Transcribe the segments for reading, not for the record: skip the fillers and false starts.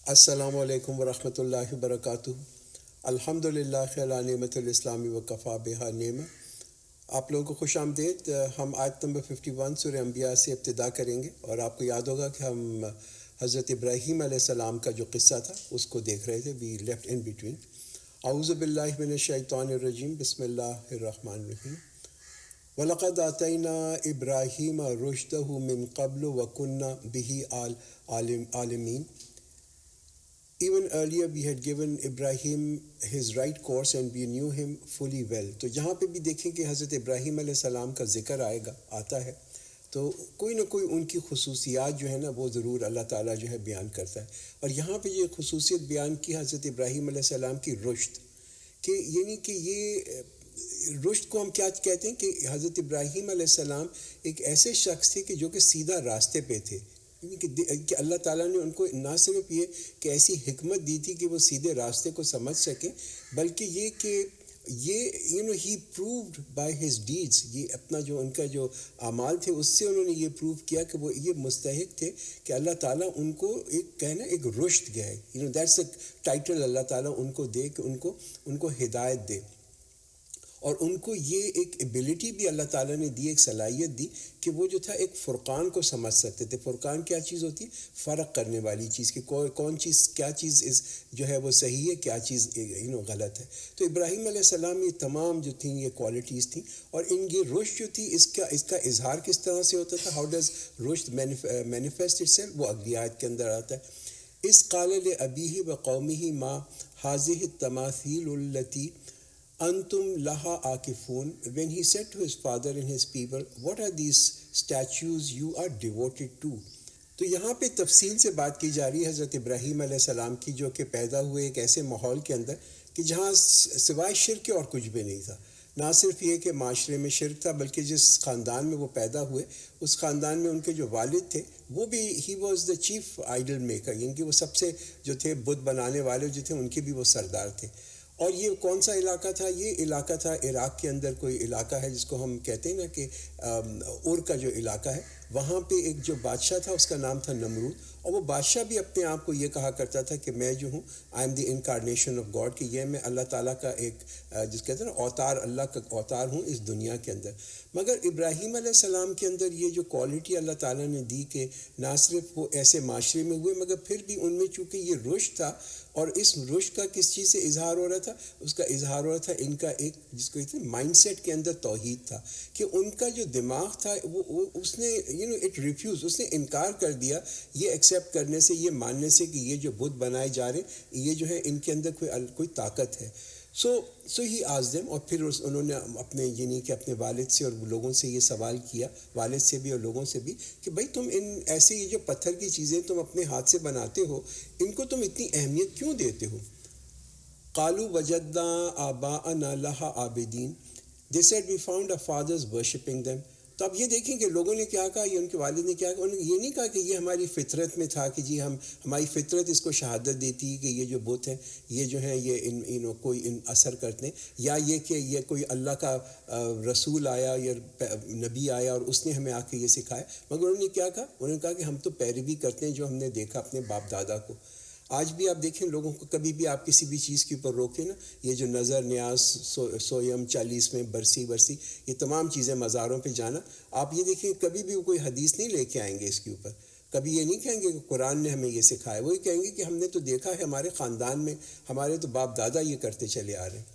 السلام علیکم ورحمۃ اللہ وبرکاتہ۔ الحمد للہ علی نعمت الاسلام وکفا بہا نعمہ۔ آپ لوگوں کو خوش آمدید۔ ہم آیت نمبر 51 سورہ انبیاء سے ابتدا کریں گے، اور آپ کو یاد ہوگا کہ ہم حضرت ابراہیم علیہ السلام کا جو قصہ تھا اس کو دیکھ رہے تھے۔ We left in between. اعوذ باللہ من الشیطان الرجیم، بسم اللہ الرحمن الرحیم۔ وَلَقَدْ آتَيْنَا إِبْرَاهِيمَ رُشْدَهُ مِنْ قَبْلُ وَكُنَّا بِهِ عَالِمِينَ۔ Even earlier we had given Ibrahim his right course and we knew him fully well۔ تو یہاں پہ بھی دیکھیں کہ حضرت ابراہیم علیہ السلام کا ذکر آتا ہے، تو کوئی نہ کوئی ان کی خصوصیات جو ہے نا وہ ضرور اللہ تعالیٰ جو ہے بیان کرتا ہے۔ اور یہاں پہ یہ خصوصیت بیان کی حضرت ابراہیم علیہ السلام کی رشد، کہ یعنی کہ یہ رشد کو ہم کیا کہتے ہیں کہ حضرت ابراہیم علیہ السلام ایک ایسے شخص تھے کہ جو کہ سیدھا راستے پہ تھے، یعنی کہ اللہ تعالیٰ نے ان کو نہ صرف یہ کہ ایسی حکمت دی تھی کہ وہ سیدھے راستے کو سمجھ سکیں، بلکہ یہ کہ یہ ہی پرووڈ بائی ہز ڈیڈس، یہ اپنا جو ان کا جو اعمال تھے اس سے انہوں نے یہ پروو کیا کہ وہ یہ مستحق تھے کہ اللہ تعالیٰ ان کو ایک کہنا ایک رشد گئے، دیٹس اے ٹائٹل اللہ تعالیٰ ان کو دے کہ ان کو ہدایت دے۔ اور ان کو یہ ایک ایبلٹی بھی اللہ تعالیٰ نے دی، ایک صلاحیت دی کہ وہ جو تھا ایک فرقان کو سمجھ سکتے تھے۔ فرقان کیا چیز ہوتی ہے؟ فرق کرنے والی چیز، کہ کون چیز کیا چیز جو ہے وہ صحیح ہے، کیا چیز غلط ہے۔ تو ابراہیم علیہ السلام یہ تمام جو تھیں یہ کوالٹیز تھیں، اور یہ رشد جو تھی اس کا اظہار کس طرح سے ہوتا تھا؟ ہاؤ ڈز رشد مینیفیسٹ اٹ سیلف؟ وہ اگلی آیت کے اندر آتا ہے۔ اذ قال لأبیہ وقومہ ما ھذہ التماثیل التی انتم لہا عاکفون۔ when he said to his father and his people, what are these statues you are devoted to؟ تو یہاں پہ تفصیل سے بات کی جا رہی ہے حضرت ابراہیم علیہ السلام کی، جو کہ پیدا ہوئے ایک ایسے ماحول کے اندر کہ جہاں سوائے شرک کے اور کچھ بھی نہیں تھا۔ نہ صرف یہ کہ معاشرے میں شرک تھا، بلکہ جس خاندان میں وہ پیدا ہوئے اس خاندان میں ان کے جو والد تھے وہ بھی he was the chief idol maker, یعنی کہ وہ سب سے جو تھے بت بنانے والے جو تھے ان کے بھی وہ سردار تھے۔ اور یہ کون سا علاقہ تھا؟ یہ علاقہ تھا عراق کے اندر کوئی علاقہ ہے جس کو ہم کہتے ہیں نا کہ اور کا جو علاقہ ہے، وہاں پہ ایک جو بادشاہ تھا اس کا نام تھا نمرود، اور وہ بادشاہ بھی اپنے آپ کو یہ کہا کرتا تھا کہ میں جو ہوں I am the incarnation of God, کہ یہ میں اللہ تعالیٰ کا ایک جس کہتے ہیں نا اوتار، اللہ کا اوتار ہوں اس دنیا کے اندر۔ مگر ابراہیم علیہ السلام کے اندر یہ جو کوالٹی اللہ تعالیٰ نے دی کہ نہ صرف وہ ایسے معاشرے میں ہوئے، مگر پھر بھی ان میں چونکہ یہ رشد تھا، اور اس رشد کا کس چیز سے اظہار ہو رہا تھا؟ اس کا اظہار ہو رہا تھا ان کا ایک جس کو کہتے ہیں مائنڈ سیٹ کے اندر توحید تھا، کہ ان کا جو دماغ تھا وہ اس نے اٹ ریفیوز، اس نے انکار کر دیا یہ ایکسیپٹ کرنے سے، یہ ماننے سے کہ یہ جو بت بنائے جا رہے ہیں یہ جو ہے ان کے اندر کوئی طاقت ہے۔ سو ہی آسکڈ دیم، اور پھر انہوں نے اپنے یعنی کہ اپنے والد سے اور لوگوں سے یہ سوال کیا، والد سے بھی اور لوگوں سے بھی، کہ بھائی تم ان ایسے یہ جو پتھر کی چیزیں تم اپنے ہاتھ سے بناتے ہو ان کو تم اتنی اہمیت کیوں دیتے ہو؟ قالوا وجدنا آباءنا لها عابدین، they said we found our fathers worshipping them۔ تو اب یہ دیکھیں کہ لوگوں نے کیا کہا، یہ ان کے والد نے کیا کہا، انہوں نے یہ نہیں کہا کہ یہ ہماری فطرت میں تھا، کہ جی ہماری فطرت اس کو شہادت دیتی کہ یہ جو بت ہیں یہ جو ہیں یہ کوئی اثر کرتے ہیں، یا یہ کہ یہ کوئی اللہ کا رسول آیا یا نبی آیا اور اس نے ہمیں آ کے یہ سکھایا۔ مگر انہوں نے کیا کہا؟ انہوں نے کہا کہ ہم تو پیروی کرتے ہیں جو ہم نے دیکھا اپنے باپ دادا کو۔ آج بھی آپ دیکھیں لوگوں کو کبھی بھی آپ کسی بھی چیز کے اوپر روکیں نا، یہ جو نظر نیاز، سویم، 40 میں برسی یہ تمام چیزیں، مزاروں پہ جانا، آپ یہ دیکھیں کبھی بھی وہ کوئی حدیث نہیں لے کے آئیں گے اس کے اوپر، کبھی یہ نہیں کہیں گے کہ قرآن نے ہمیں یہ سکھایا، وہی کہیں گے کہ ہم نے تو دیکھا ہے ہمارے خاندان میں، ہمارے تو باپ دادا یہ کرتے چلے آ رہے ہیں۔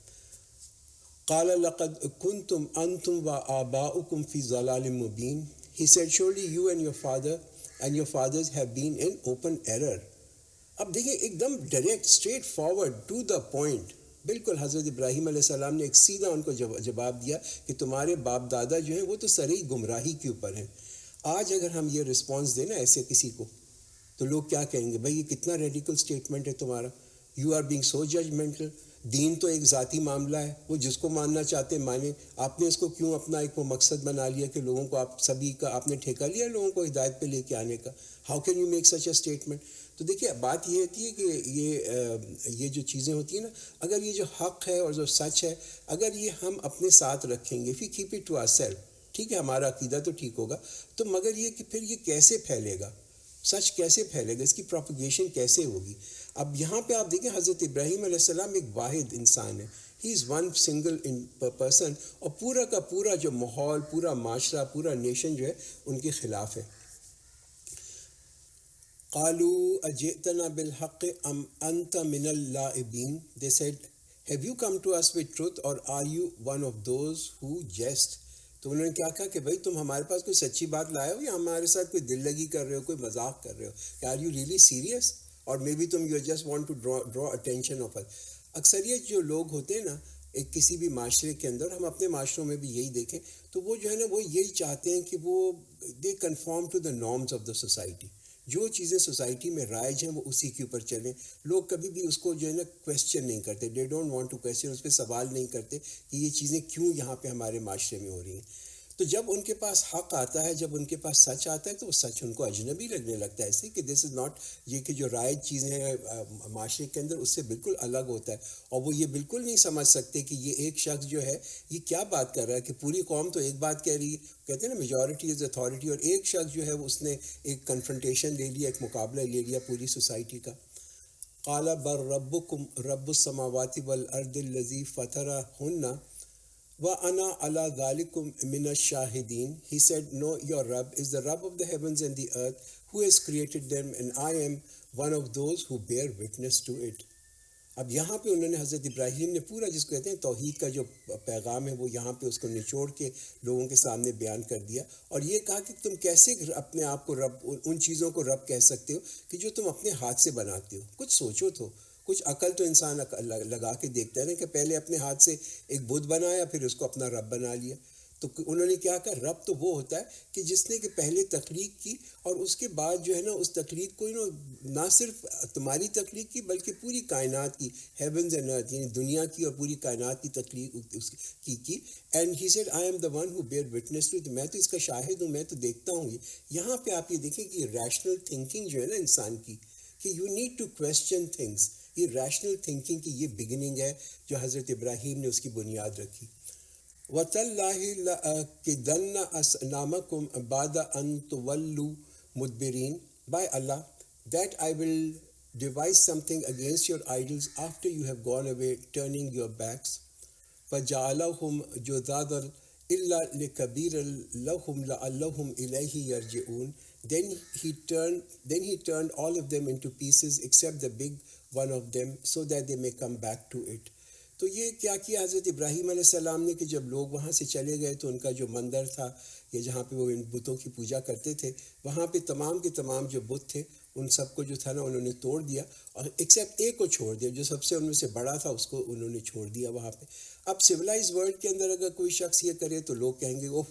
قال لقد کنتم انتم وآباؤکم فی ضلال مبین، he said surely you and your fathers have been in open error۔ اب دیکھیں ایک دم direct straight forward to the point, بالکل حضرت ابراہیم علیہ السلام نے ایک سیدھا ان کو جواب دیا کہ تمہارے باپ دادا جو ہیں وہ تو سرئی گمراہی کے اوپر ہیں۔ آج اگر ہم یہ رسپانس دیں نا ایسے کسی کو تو لوگ کیا کہیں گے؟ بھائی یہ کتنا ریڈیکل اسٹیٹمنٹ ہے تمہارا، you are being so judgmental. Then تو ایک ذاتی معاملہ ہے، وہ جس کو ماننا چاہتے ہیں مانیں، آپ نے اس کو کیوں اپنا ایک وہ مقصد بنا لیا کہ لوگوں کو آپ سبھی کا آپ نے ٹھیکہ لیا لوگوں کو ہدایت پہ لے کے آنے کا؟ How can you make such a statement? تو دیکھیے بات یہ ہوتی ہے کہ یہ جو چیزیں ہوتی ہیں نا، اگر یہ جو حق ہے اور جو سچ ہے اگر یہ ہم اپنے ساتھ رکھیں گے، if you keep it to our self, ٹھیک ہے ہمارا عقیدہ تو ٹھیک ہوگا، تو مگر یہ کہ پھر یہ کیسے پھیلے گا؟ سچ کیسے پھیلے گا، اس کی پروپیگیشن کیسے ہوگی؟ اب یہاں پہ آپ دیکھیں حضرت ابراہیم علیہ السلام ایک واحد انسان ہے، ہی از ون سنگل پرسن، اور پورا کا پورا جو ماحول، پورا معاشرہ، پورا نیشن جو ہے ان کے خلاف ہے. قالوا اجئتنا بالحق ام انت من اللاعبین، they said have you come to us with truth or are you one of those who jest؟ تو انہوں نے کیا کہا کہ بھائی تم ہمارے پاس کوئی سچی بات لائے ہو یا ہمارے ساتھ کوئی دل لگی کر رہے ہو، کوئی مذاق کر رہے ہو، کہ آر یو ریئلی سیریس، اور مے بی تم you just want to draw attention of us. اکثر یہ جو لوگ ہوتے ہیں نا ایک کسی بھی معاشرے کے اندر، ہم اپنے معاشروں میں بھی یہی دیکھیں تو وہ جو ہے نا وہ یہی چاہتے ہیں کہ وہ they conform to the norms of the society, جو چیزیں سوسائٹی میں رائج ہیں وہ اسی کے اوپر چلیں. لوگ کبھی بھی اس کو جو ہے نا کویسچن نہیں کرتے، they don't want to question, اس پہ سوال نہیں کرتے کہ یہ چیزیں کیوں یہاں پہ ہمارے معاشرے میں ہو رہی ہیں. تو جب ان کے پاس حق آتا ہے، جب ان کے پاس سچ آتا ہے تو وہ سچ ان کو اجنبی لگنے لگتا ہے، اس لیے کہ دس از ناٹ، یہ کہ جو رائج چیزیں ہیں معاشرے کے اندر اس سے بالکل الگ ہوتا ہے. اور وہ یہ بالکل نہیں سمجھ سکتے کہ یہ ایک شخص جو ہے یہ کیا بات کر رہا ہے، کہ پوری قوم تو ایک بات کہہ رہی ہے، کہتے ہیں نا میجورٹی از اتھارٹی، اور ایک شخص جو ہے اس نے ایک کنفرنٹیشن لے لیا، ایک مقابلہ لے لیا پوری سوسائٹی کا. قال بر ربکم رب السماوات والارض الذی فطرہن وَأَنَا عَلَىٰ ذَلِكُمْ مِنَ الشَّاهِدِينَ. He said, no, your Rabb is the Rabb of the heavens and the earth, who has created them, and I am one of those who bear witness to it. اب یہاں پہ انہوں نے حضرت ابراہیم نے پورا جس کو کہتے ہیں توحید کا جو پیغام ہے وہ یہاں پہ اس کو نچوڑ کے لوگوں کے سامنے بیان کر دیا، اور یہ کہا کہ تم کیسے اپنے آپ کو رب، ان چیزوں کو رب کہہ سکتے ہو کہ جو تم اپنے ہاتھ سے بناتے ہو. کچھ سوچو تو، کچھ عقل تو انسان لگا کے دیکھتا ہے نا، کہ پہلے اپنے ہاتھ سے ایک بت بنایا پھر اس کو اپنا رب بنا لیا. تو انہوں نے کیا کہا، رب تو وہ ہوتا ہے کہ جس نے کہ پہلے تخلیق کی اور اس کے بعد جو ہے نا اس تخلیق کو نہ صرف تمہاری تخلیق کی بلکہ پوری کائنات کی، ہیونز اینڈ ارتھ، یعنی دنیا کی اور پوری کائنات کی تخلیق اس کی. And he said I am the one who bear witness to, میں تو اس کا شاہد ہوں، میں تو دیکھتا ہوں. یہاں پہ آپ یہ دیکھیں کہ ریشنل تھنکنگ جو ہے نا انسان کی، کہ you need to question things, یہ ریشنل تھنکنگ کی یہ بگننگ ہے جو حضرت ابراہیم نے اس کی بنیاد رکھی. وَتَاللَّهِ لَأَكِيدَنَّ أَصْنَامَكُمْ بَعْدَ أَن تُوَلُّوا مُدْبِرِينَ. By Allah, that I will devise something against your idols after you have gone away, turning your backs. فَجَعَلَهُمْ جُذَاذًا إِلَّا لِكَبِيرًا لَهُمْ لَعَلَّهُمْ إِلَيْهِ يَرْجِعُونَ. Then he turned all of them into pieces except the big one of them, so that they may come back to it. تو یہ کیا کیا حضرت ابراہیم علیہ السلام نے کہ جب لوگ وہاں سے چلے گئے تو ان کا جو مندر تھا یا جہاں پہ وہ ان بتوں کی پوجا کرتے تھے، وہاں پہ تمام کے تمام جو بت تھے ان سب کو جو تھا نا انہوں نے توڑ دیا، اور ایکسیپٹ ایک کو چھوڑ دیا جو سب سے ان میں سے بڑا تھا، اس کو انہوں نے چھوڑ دیا وہاں پہ. اب سویلائز ورلڈ کے اندر اگر کوئی شخص یہ کرے تو لوگ کہیں گے اوہ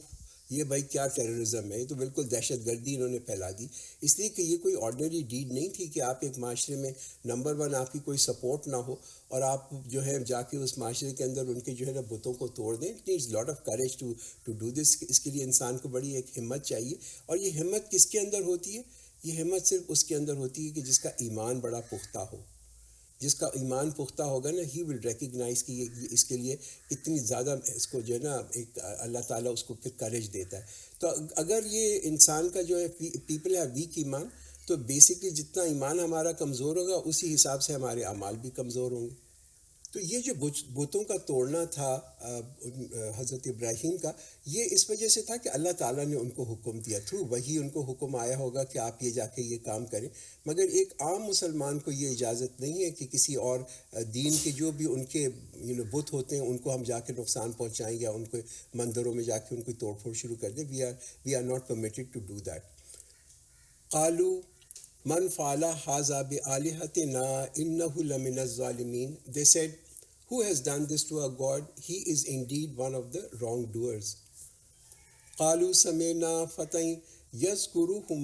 یہ بھائی کیا ٹیررزم ہے، یہ تو بالکل دہشت گردی انہوں نے پھیلا دی. اس لیے کہ یہ کوئی آرڈنری ڈیڈ نہیں تھی کہ آپ ایک معاشرے میں نمبر ون آپ کی کوئی سپورٹ نہ ہو اور آپ جو ہے جا کے اس معاشرے کے اندر ان کے جو ہے نا بتوں کو توڑ دیں. It needs lot of courage to do this. اس کے لیے انسان کو بڑی ایک ہمت چاہیے، اور یہ ہمت کس کے اندر ہوتی ہے؟ یہ ہمت صرف اس کے اندر ہوتی ہے کہ جس کا ایمان بڑا پختہ ہو. جس کا ایمان پختہ ہوگا نا، ہی ول ریکگنائز کہ یہ اس کے لیے اتنی زیادہ اس کو جو ہے نا ایک اللہ تعالیٰ اس کو پھر کریج دیتا ہے. تو اگر یہ انسان کا جو ہے پیپل ہے ویک ایمان، تو بیسکلی جتنا ایمان ہمارا کمزور ہوگا اسی حساب سے ہمارے اعمال بھی کمزور ہوں گے. تو یہ جو بتوں کا توڑنا تھا حضرت ابراہیم کا، یہ اس وجہ سے تھا کہ اللہ تعالیٰ نے ان کو حکم دیا، تھرو وہی ان کو حکم آیا ہوگا کہ آپ یہ جا کے یہ کام کریں. مگر ایک عام مسلمان کو یہ اجازت نہیں ہے کہ کسی اور دین کے جو بھی ان کے بت ہوتے ہیں ان کو ہم جا کے نقصان پہنچائیں یا ان کو مندروں میں جا کے ان کو توڑ پھوڑ شروع کر دیں. We are not permitted to do that. قالوا من فعل هذا بآلهتنا إنه لمن الظالمين. They said, who has done this to our God? He is indeed one of the wrongdoers. قالوا سمعنا فتى يذكرهم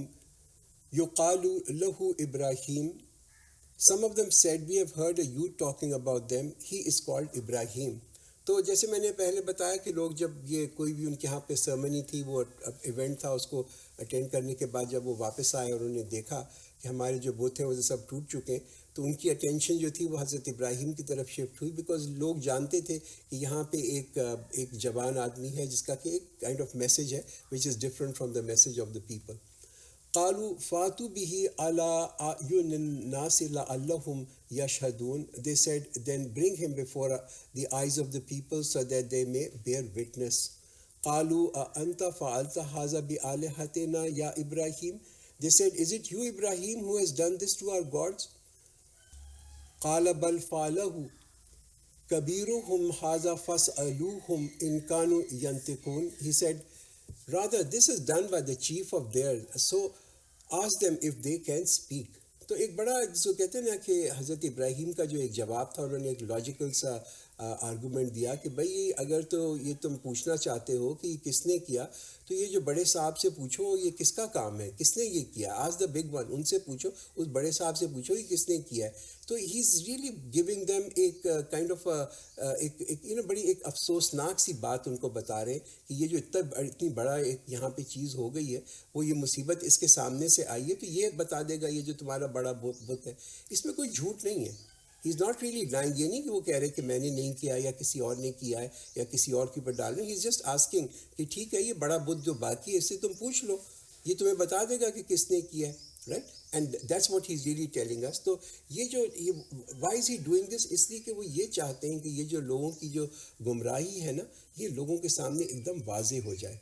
يقال له إبراهيم. Some of them said, we have heard a youth talking about them. He is called Ibrahim. تو جیسے میں نے پہلے بتایا کہ لوگ جب یہ کوئی بھی ان کے ہاں پہ سرمنی تھی، وہ ایونٹ تھا، اس کو اٹینڈ کرنے کے بعد جب وہ واپس آئے اور انہوں نے دیکھا کہ ہمارے جو بت ہیں وہ سب ٹوٹ چکے ہیں، تو ان کی اٹینشن جو تھی وہ حضرت ابراہیم کی طرف شفٹ ہوئی، بیکاز لوگ جانتے تھے کہ یہاں پہ ایک جوان آدمی ہے جس کا کہ ایک کائنڈ آف میسیج ہے which is different from the message of the people. قالوا فاتوا به على أعين الناس لعلهم يشهدون. They said, then bring him before the eyes of the people so that they may bear witness. قالوا أأنت فعلت هذا بآلهتنا يا إبراهيم. They said, is it you, Ibrahim, who has done this to our gods? قال بل فعله كبيرهم هذا فاسألوهم إن كانوا ينطقون. He said, rather this is done by the chief of theirs, so ask them if they can speak. تو ایک بڑا جس کو کہتے ہیں نا کہ حضرت ابراہیم کا جو ایک جواب تھا، انہوں نے ایک لاجیکل سا آرگومنٹ دیا کہ بھائی اگر تو یہ تم پوچھنا چاہتے ہو کہ یہ کس نے کیا، تو یہ جو بڑے صاحب سے پوچھو یہ کس کا کام ہے، کس نے یہ کیا. آج دا بگ ون، ان سے پوچھو، اس بڑے صاحب سے پوچھو یہ کس نے کیا ہے. تو ہی از ریئلی گیونگ دیم ایک کائنڈ آف بڑی ایک افسوسناک سی بات ان کو بتا رہے ہیں کہ یہ جو اتنی بڑا ایک یہاں پہ چیز ہو گئی ہے، وہ یہ مصیبت اس کے سامنے سے آئی ہے، تو یہ بتا دے گا یہ جو تمہارا بڑا بت ہے. اس میں کوئی جھوٹ نہیں ہے. ہی از ناٹ ریئلی لائنگ. یہ نہیں کہ وہ کہہ رہے کہ میں نے نہیں کیا یا کسی اور نے کیا ہے یا کسی اور کے اوپر ڈال رہے ہیں. ہی از جسٹ آسکنگ کہ ٹھیک ہے یہ بڑا بت جو باقی ہے اس سے تم پوچھ لو، یہ تمہیں بتا دے گا کہ کس نے کیا ہے. Right, and that's what he is really telling us. تو یہ Y is he doing this? اس لیے کہ وہ یہ چاہتے ہیں کہ یہ جو لوگوں کی جو گمراہی ہے نا، یہ لوگوں کے سامنے ایک دم واضح ہو جائے.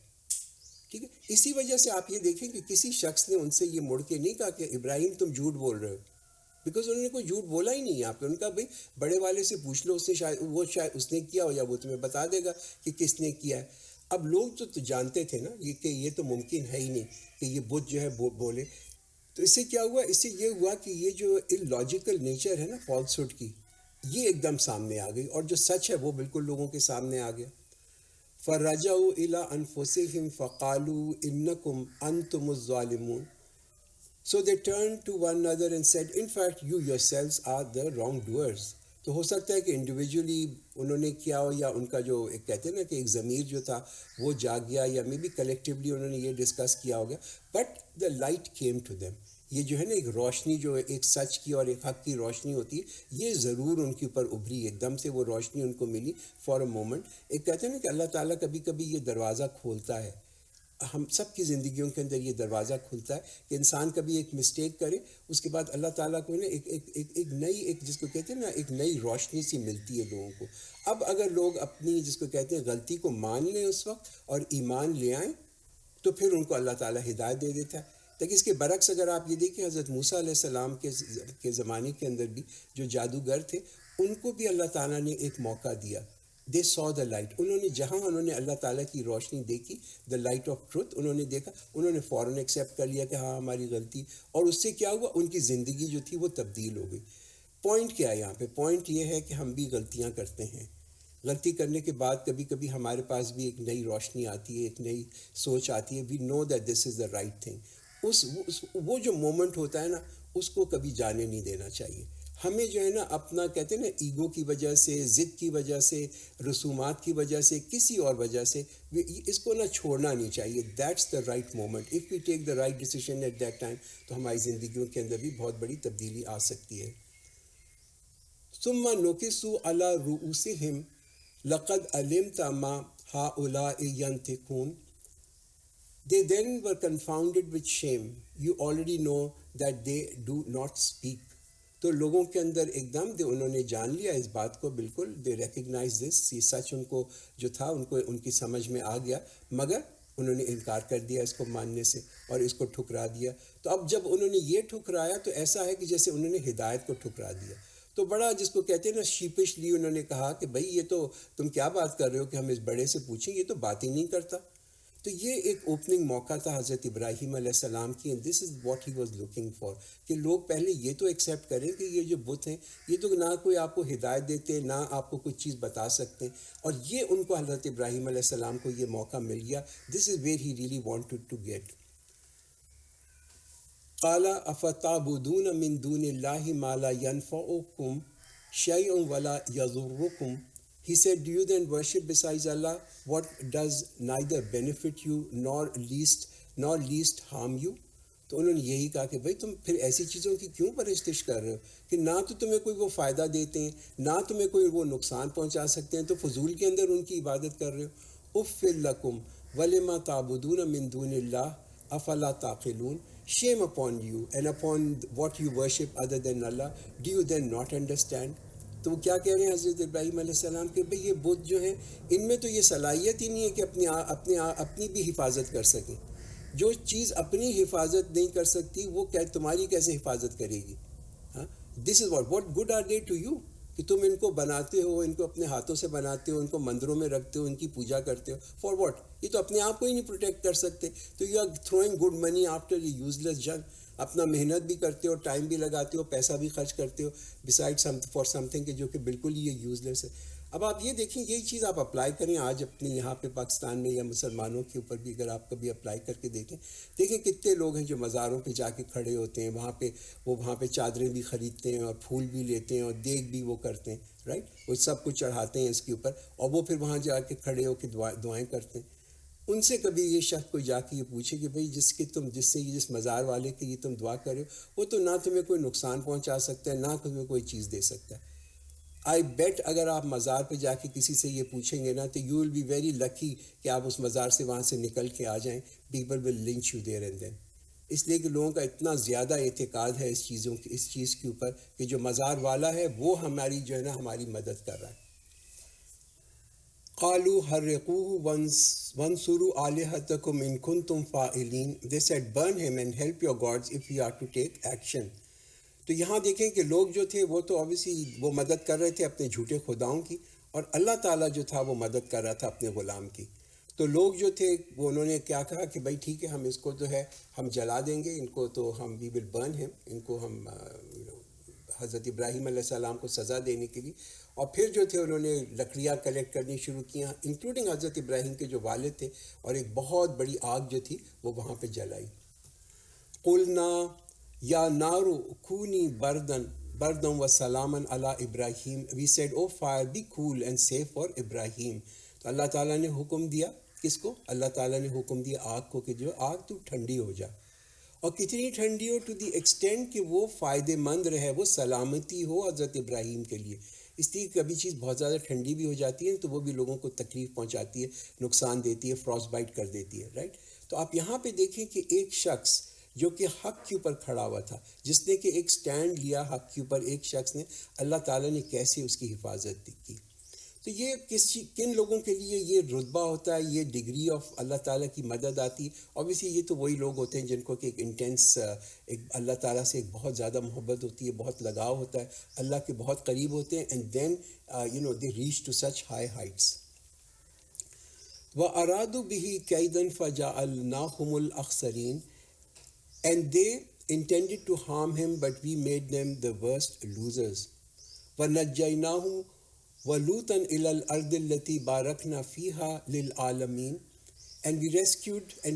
ٹھیک ہے، اسی وجہ سے آپ یہ دیکھیں کہ کسی شخص نے ان سے یہ مڑ کے نہیں کہا کہ ابراہیم تم جھوٹ بول رہے ہو، بیکاز انہوں نے کوئی جھوٹ بولا ہی نہیں یہاں پہ. ان کا بھائی بڑے والے سے پوچھ لو، اس نے شاید اس نے کیا ہو یا وہ تمہیں بتا دے گا کہ کس نے کیا ہے. اب لوگ تو جانتے تھے نا یہ کہ یہ تو ممکن ہے ہی نہیں کہ یہ بت جو ہے بولے. تو اس سے کیا ہوا؟ اس سے یہ ہوا کہ یہ جو اللاجیکل نیچر ہے نا فالسہڈ کی، یہ ایک دم سامنے آ گئی، اور جو سچ ہے وہ بالکل لوگوں کے سامنے آ گیا. فَرَجَعُوا إِلَىٰ أَنفُسِهِمْ فَقَالُوا إِنَّكُمْ أَنْتُمُ الظَّالِمُونَ. So they turned to one another and said, in fact, you yourselves are the wrongdoers. تو ہو سکتا ہے کہ انڈیویجولی انہوں نے کیا ہو، یا ان کا جو ایک کہتے ہیں نا کہ ایک ضمیر جو تھا وہ جاگ گیا، یا مے بی کلیکٹیولی انہوں نے یہ ڈسکس کیا ہو گیا. But the light came to them. یہ جو ہے نا ایک روشنی، جو ایک سچ کی اور ایک حق کی روشنی ہوتی ہے، یہ ضرور ان کے اوپر ابھری. ایک دم سے وہ روشنی ان کو ملی فار اے مومنٹ. ایک کہتے ہیں نا کہ اللہ تعالیٰ کبھی کبھی یہ دروازہ کھولتا ہے. ہم سب کی زندگیوں کے اندر یہ دروازہ کھلتا ہے کہ انسان کبھی ایک مسٹیک کرے، اس کے بعد اللہ تعالیٰ کو نا ایک نئی، ایک جس کو کہتے ہیں نا ایک نئی روشنی سی ملتی ہے لوگوں کو. اب اگر لوگ اپنی جس کو کہتے ہیں غلطی کو مان لیں اس وقت اور ایمان لے آئیں، تو پھر ان کو اللہ تعالیٰ ہدایت دے دیتا ہے. لیکن اس کے برعکس اگر آپ یہ دیکھیں، حضرت موسیٰ علیہ السلام کے زمانے کے اندر بھی جو جادوگر تھے، ان کو بھی اللہ تعالیٰ نے ایک موقع دیا. دے saw the light. انہوں نے اللہ تعالیٰ کی روشنی دیکھی، the light of truth، انہوں نے دیکھا، انہوں نے فوراً ایکسیپٹ کر لیا کہ ہاں ہماری غلطی. اور اس سے کیا ہوا؟ ان کی زندگی جو تھی وہ تبدیل ہو گئی. پوائنٹ کیا ہے یہاں پہ؟ پوائنٹ یہ ہے کہ ہم بھی غلطیاں کرتے ہیں. غلطی کرنے کے بعد کبھی کبھی ہمارے پاس بھی ایک نئی روشنی آتی ہے، ایک نئی سوچ آتی ہے. We know that this is the right thing. وہ جو مومنٹ ہوتا ہے نا، اس کو کبھی جانے نہیں دینا چاہیے. ہمیں جو ہے نا اپنا کہتے ہیں نا ایگو کی وجہ سے، ضد کی وجہ سے، رسومات کی وجہ سے، کسی اور وجہ سے اس کو نہ چھوڑنا نہیں چاہیے. That's the right moment. If we take the right decision at that time, تو ہماری زندگیوں کے اندر بھی بہت بڑی تبدیلی آ سکتی ہے. ثم نکسوا علی رؤوسہم لقد علمت ما ہؤلاء ینطقون. They then were confounded with shame. You already know that they do not speak. تو لوگوں کے اندر ایک دم انہوں نے جان لیا اس بات کو، بالکل دے ریکگنائز دس. یہ سچ ان کو جو تھا ان کی سمجھ میں آ گیا، مگر انہوں نے انکار کر دیا اس کو ماننے سے اور اس کو ٹھکرا دیا. تو اب جب انہوں نے یہ ٹھکرایا تو ایسا ہے کہ جیسے انہوں نے ہدایت کو ٹھکرا دیا. تو بڑا جس کو کہتے ہیں نا شیپشلی انہوں نے کہا کہ بھائی یہ تو تم کیا بات کر رہے ہو کہ ہم اس بڑے سے پوچھیں، یہ تو بات ہی نہیں کرتا. تو یہ ایک اوپننگ موقع تھا حضرت ابراہیم علیہ السلام کی. And this is what he was looking for, کہ لوگ پہلے یہ تو ایکسیپٹ کریں کہ یہ جو بت ہیں یہ تو نہ کوئی آپ کو ہدایت دیتے، نہ آپ کو کچھ چیز بتا سکتے. اور یہ ان کو حضرت ابراہیم علیہ السلام کو یہ موقع مل گیا. This is where he really wanted to get. قال افتعبدون من دون اللہ ما لا ينفعکم شیئا ولا یضرکم. He said, do you then worship besides Allah what does neither benefit you nor least harm you? تو انہوں نے یہی کہا کہ بھائی تم پھر ایسی چیزوں کی کیوں پرستش کر رہے ہو کہ نہ تو تمہیں کوئی وہ فائدہ دیتے ہیں، نہ تمہیں کوئی وہ نقصان پہنچا سکتے ہیں، تو فضول کے اندر ان کی عبادت کر رہے ہو. اف لکم ولما تعبدون من دون اللہ افلا تعقلون. Shame upon you and upon what you worship other than Allah. Do you then not understand? تو وہ کیا کہہ رہے ہیں حضرت ابراہیم علیہ السلام کہ بھئی یہ بت جو ہیں ان میں تو یہ صلاحیت ہی نہیں ہے کہ اپنی بھی حفاظت کر سکیں. جو چیز اپنی حفاظت نہیں کر سکتی وہ تمہاری کیسے حفاظت کرے گی؟ ہاں، this is what good are they to you کہ تم ان کو بناتے ہو، ان کو اپنے ہاتھوں سے بناتے ہو، ان کو مندروں میں رکھتے ہو، ان کی پوجا کرتے ہو. For what? یہ تو اپنے آپ کو ہی نہیں پروٹیکٹ کر سکتے. تو you are throwing good money after یہ یوزلیس جنگ. اپنا محنت بھی کرتے ہو، ٹائم بھی لگاتے ہو، پیسہ بھی خرچ کرتے ہو بسائڈ فار سم تھنگ کہ جو کہ بالکل ہی یہ یوزلیس ہے. اب آپ یہ دیکھیں یہی چیز آپ اپلائی کریں آج اپنے یہاں پہ پاکستان میں یا مسلمانوں کے اوپر بھی اگر آپ کبھی اپلائی کر کے دیکھیں کتنے لوگ ہیں جو مزاروں پہ جا کے کھڑے ہوتے ہیں، وہاں پہ چادریں بھی خریدتے ہیں اور پھول بھی لیتے ہیں اور دیگ بھی وہ کرتے ہیں، رائٹ؟ وہ سب کچھ چڑھاتے ہیں اس کے اوپر اور وہ پھر وہاں جا کے کھڑے ہو کے دعائیں کرتے ہیں. ان سے کبھی یہ شخص کوئی جا کے یہ پوچھے کہ بھئی جس مزار والے کی یہ تم دعا کرے ہو وہ تو نہ تمہیں کوئی نقصان پہنچا سکتا ہے نہ تمہیں کوئی چیز دے سکتا ہے. آئی بیٹ اگر آپ مزار پہ جا کے کسی سے یہ پوچھیں گے نا تو you will be very lucky کہ آپ اس مزار سے وہاں سے نکل کے آ جائیں. People will launch you there and then. اس لیے کہ لوگوں کا اتنا زیادہ اعتقاد ہے اس چیز کے اوپر کہ جو مزار والا ہے وہ ہماری جو ہے نا ہماری مدد کر رہا ہے. قالوا حرقوه وانصروا آلهتكم إن كنتم فاعلين. They said burn him and help your gods if you are to take action. تو یہاں دیکھیں کہ لوگ جو تھے وہ تو obviously وہ مدد کر رہے تھے اپنے جھوٹے خداؤں کی اور اللہ تعالیٰ جو تھا وہ مدد کر رہا تھا اپنے غلام کی. تو لوگ جو تھے وہ انہوں نے کیا کہا کہ بھائی ٹھیک ہے ہم اس کو جو ہے ہم جلا دیں گے ان کو، تو ہم وی ول برن ہم، ان کو ہم حضرت ابراہیم علیہ السلام کو سزا دینے کے لیے. اور پھر جو تھے انہوں نے لکڑیاں کلیکٹ کرنی شروع کیا انکلوڈنگ حضرت ابراہیم کے جو والد تھے اور ایک بہت بڑی آگ جو تھی وہ وہاں پہ جلائی. قلنا یا نارو کونی بردن و سلامن علی ابراہیم. We said O fire be cool and safe for Ibrahim. تو اللہ تعالیٰ نے حکم دیا کس کو؟ اللہ تعالیٰ نے حکم دیا آگ کو کہ جو آگ تو ٹھنڈی ہو جا. اور کتنی ٹھنڈی ہو؟ ٹو دی ایکسٹینٹ کہ وہ فائدے مند رہے، وہ سلامتی ہو حضرت ابراہیم کے لیے. اس لیے کبھی چیز بہت زیادہ ٹھنڈی بھی ہو جاتی ہے تو وہ بھی لوگوں کو تکلیف پہنچاتی ہے، نقصان دیتی ہے، فروسٹ بائٹ کر دیتی ہے، رائٹ؟ تو آپ یہاں پہ دیکھیں کہ ایک شخص جو کہ حق کے اوپر کھڑا ہوا تھا، جس نے کہ ایک سٹینڈ لیا حق کے اوپر، ایک شخص نے، اللہ تعالیٰ نے کیسے اس کی حفاظت کی. تو یہ کن لوگوں کے لیے یہ رتبہ ہوتا ہے، یہ ڈگری آف اللہ تعالیٰ کی مدد آتی ہے؟ اوبیسلی یہ تو وہی لوگ ہوتے ہیں جن کو کہ ایک انٹینس ایک اللہ تعالیٰ سے ایک بہت زیادہ محبت ہوتی ہے، بہت لگاؤ ہوتا ہے، اللہ کے بہت قریب ہوتے ہیں، and then they reach to such high heights. وَأَرَادُوا بِهِ كَيْدًا فَجَعَلْنَاهُمُ الْأَخْسَرِينَ. And they intended to harm him, but we made them the worst losers. وَنَجَّيْنَاهُ وَلُوطًا إِلَى الْأَرْضِ الَّتِي بَارَكْنَا فِيهَا لِلْعَالَمِينَ. And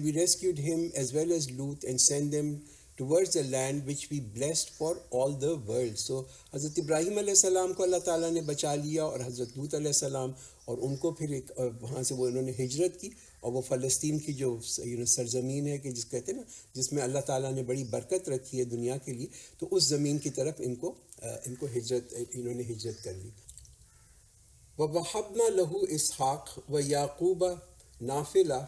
we rescued him as well as Lut and sent them towards the land which we blessed for all the world. So حضرت ابراہیم علیہ السلام کو اللہ تعالیٰ نے بچا لیا اور حضرت لوط علیہ السلام، اور ان کو پھر ایک وہاں سے وہ انہوں نے ہجرت کی اور وہ فلسطین کی جو سرزمین ہے کہ کہتے ہیں نا جس میں اللہ تعالیٰ نے بڑی برکت رکھی ہے دنیا کے لیے، تو اس زمین کی طرف انہوں نے ہجرت کر لی. وَوَهَبْنَا لَهُ إِسْحَاقَ وَيَعْقُوبَ نَافِلَةً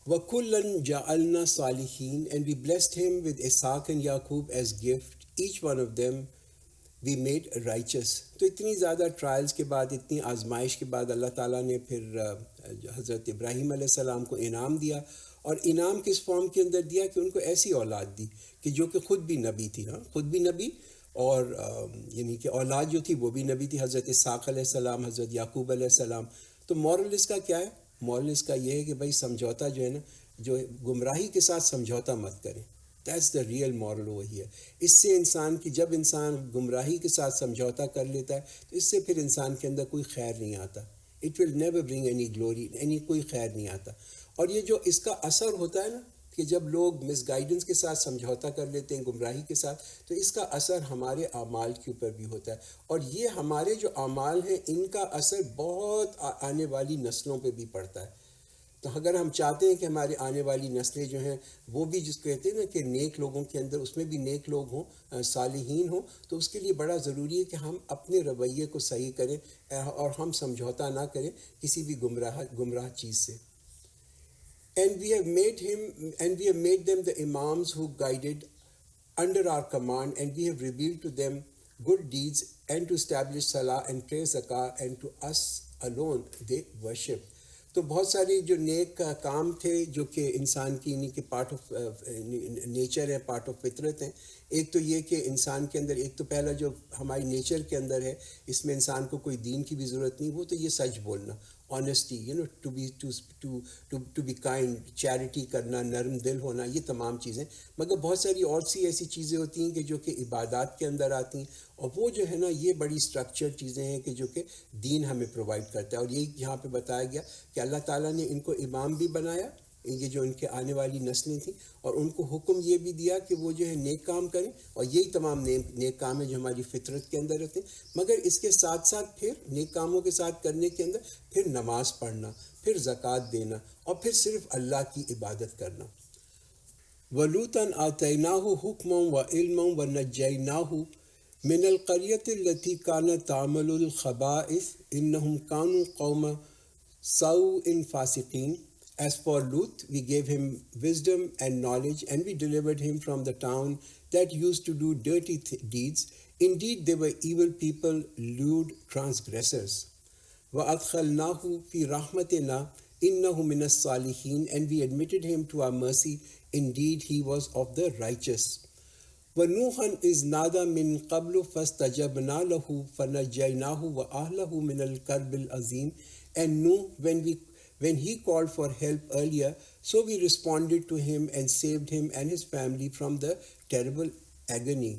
وَكُلًّا جَعَلْنَا صَالِحِينَ. And we blessed him with Isaac and Yaqub as gift. Each one of them we made righteous. تو اتنی زیادہ ٹرائلز کے بعد، اتنی آزمائش کے بعد اللہ تعالیٰ نے پھر حضرت ابراہیم علیہ السلام کو انعام دیا. اور انعام کس فارم کے اندر دیا کہ ان کو ایسی اولاد دی کہ جو کہ خود بھی نبی تھی، خود بھی نبی، اور یعنی کہ اولاد جو تھی وہ بھی نبی تھی، حضرت اسحاق علیہ السلام، حضرت یعقوب علیہ السلام. تو مورل اس کا کیا ہے؟ مورل اس کا یہ ہے کہ بھائی سمجھوتا جو ہے نا، جو گمراہی کے ساتھ سمجھوتا مت کریں. دیٹس دا ریئل مورل وہی ہے. اس سے انسان کی، جب انسان گمراہی کے ساتھ سمجھوتا کر لیتا ہے تو اس سے پھر انسان کے اندر کوئی خیر نہیں آتا. It will never bring any glory, کوئی خیر نہیں آتا. اور یہ جو اس کا اثر ہوتا ہے نا کہ جب لوگ مس گائیڈنس کے ساتھ سمجھوتا کر لیتے ہیں، گمراہی کے ساتھ، تو اس کا اثر ہمارے اعمال کے اوپر بھی ہوتا ہے. اور یہ ہمارے جو اعمال ہیں ان کا اثر بہت آنے والی نسلوں پہ بھی پڑتا ہے. تو اگر ہم چاہتے ہیں کہ ہمارے آنے والی نسلیں جو ہیں وہ بھی، جس کو کہتے ہیں نا کہ نیک لوگوں کے اندر اس میں بھی نیک لوگ ہوں، صالحین ہوں، تو اس کے لیے بڑا ضروری ہے کہ ہم اپنے رویے کو صحیح کریں اور ہم سمجھوتا نہ کریں کسی بھی گمراہ چیز سے. And we have made them the imams who guided under our command, and we have revealed to them good deeds, and to establish salah and pray zakah, and to us alone they worship. تو بہت ساری جو نیک کام تھے جو کہ انسان کی انہیں کے پارٹ آف نیچر ہے، پارٹ آف فطرت ہیں. ایک تو یہ کہ انسان کے اندر ایک تو پہلا جو ہماری نیچر کے اندر ہے، اس میں انسان کو کوئی دین کی بھی ضرورت نہیں، وہ تو یہ سچ بولنا، honesty, to be kind, charity کرنا، نرم دل ہونا، یہ تمام چیزیں. مگر بہت ساری اور سی ایسی چیزیں ہوتی ہیں کہ جو کہ عبادات کے اندر آتی ہیں، اور وہ جو ہے نا یہ بڑی اسٹرکچر چیزیں ہیں کہ جو کہ دین ہمیں پرووائڈ کرتا ہے. اور یہی یہاں پہ بتایا گیا کہ اللہ تعالیٰ نے ان کو امام بھی بنایا، یہ جو ان کے آنے والی نسلیں تھیں، اور ان کو حکم یہ بھی دیا کہ وہ جو ہے نیک کام کریں، اور یہی تمام نیک کام ہیں جو ہماری فطرت کے اندر رہتے ہیں. مگر اس کے ساتھ ساتھ پھر نیک کاموں کے ساتھ کرنے کے اندر پھر نماز پڑھنا، پھر زکوٰۃ دینا، اور پھر صرف اللہ کی عبادت کرنا. وَلُوطًا آتَيْنَاهُ حُكْمًا وَعِلْمًا وَنَجَّيْنَاهُ مِنَ الْقَرْيَةِ الَّتِي كَانَتْ تَعْمَلُ الْخَبَائِثَ إِنَّهُمْ كَانُوا قَوْمًا سَوْءٍ فَاسِقِينَ. As for Lut, we gave him wisdom and knowledge, and we delivered him from the town that used to do dirty deeds. Indeed, they were evil people, lewd transgressors. وَأَدْخَلْنَاهُ فِي رَحْمَتِنَا إِنَّهُ مِنَ الصَّالِحِينَ. And we admitted him to our mercy. Indeed, he was of the righteous. وَنُوحًا إِذْ نَادَى مِن قَبْلُ فَاسْتَجَبْنَا لَهُ فَنَجَّيْنَاهُ وَأَهْلَهُ مِنَ الْكَرْبِ الْعَظِيمِ. And Nuh, when he called for help earlier, so we responded to him and saved him and his family from the terrible agony.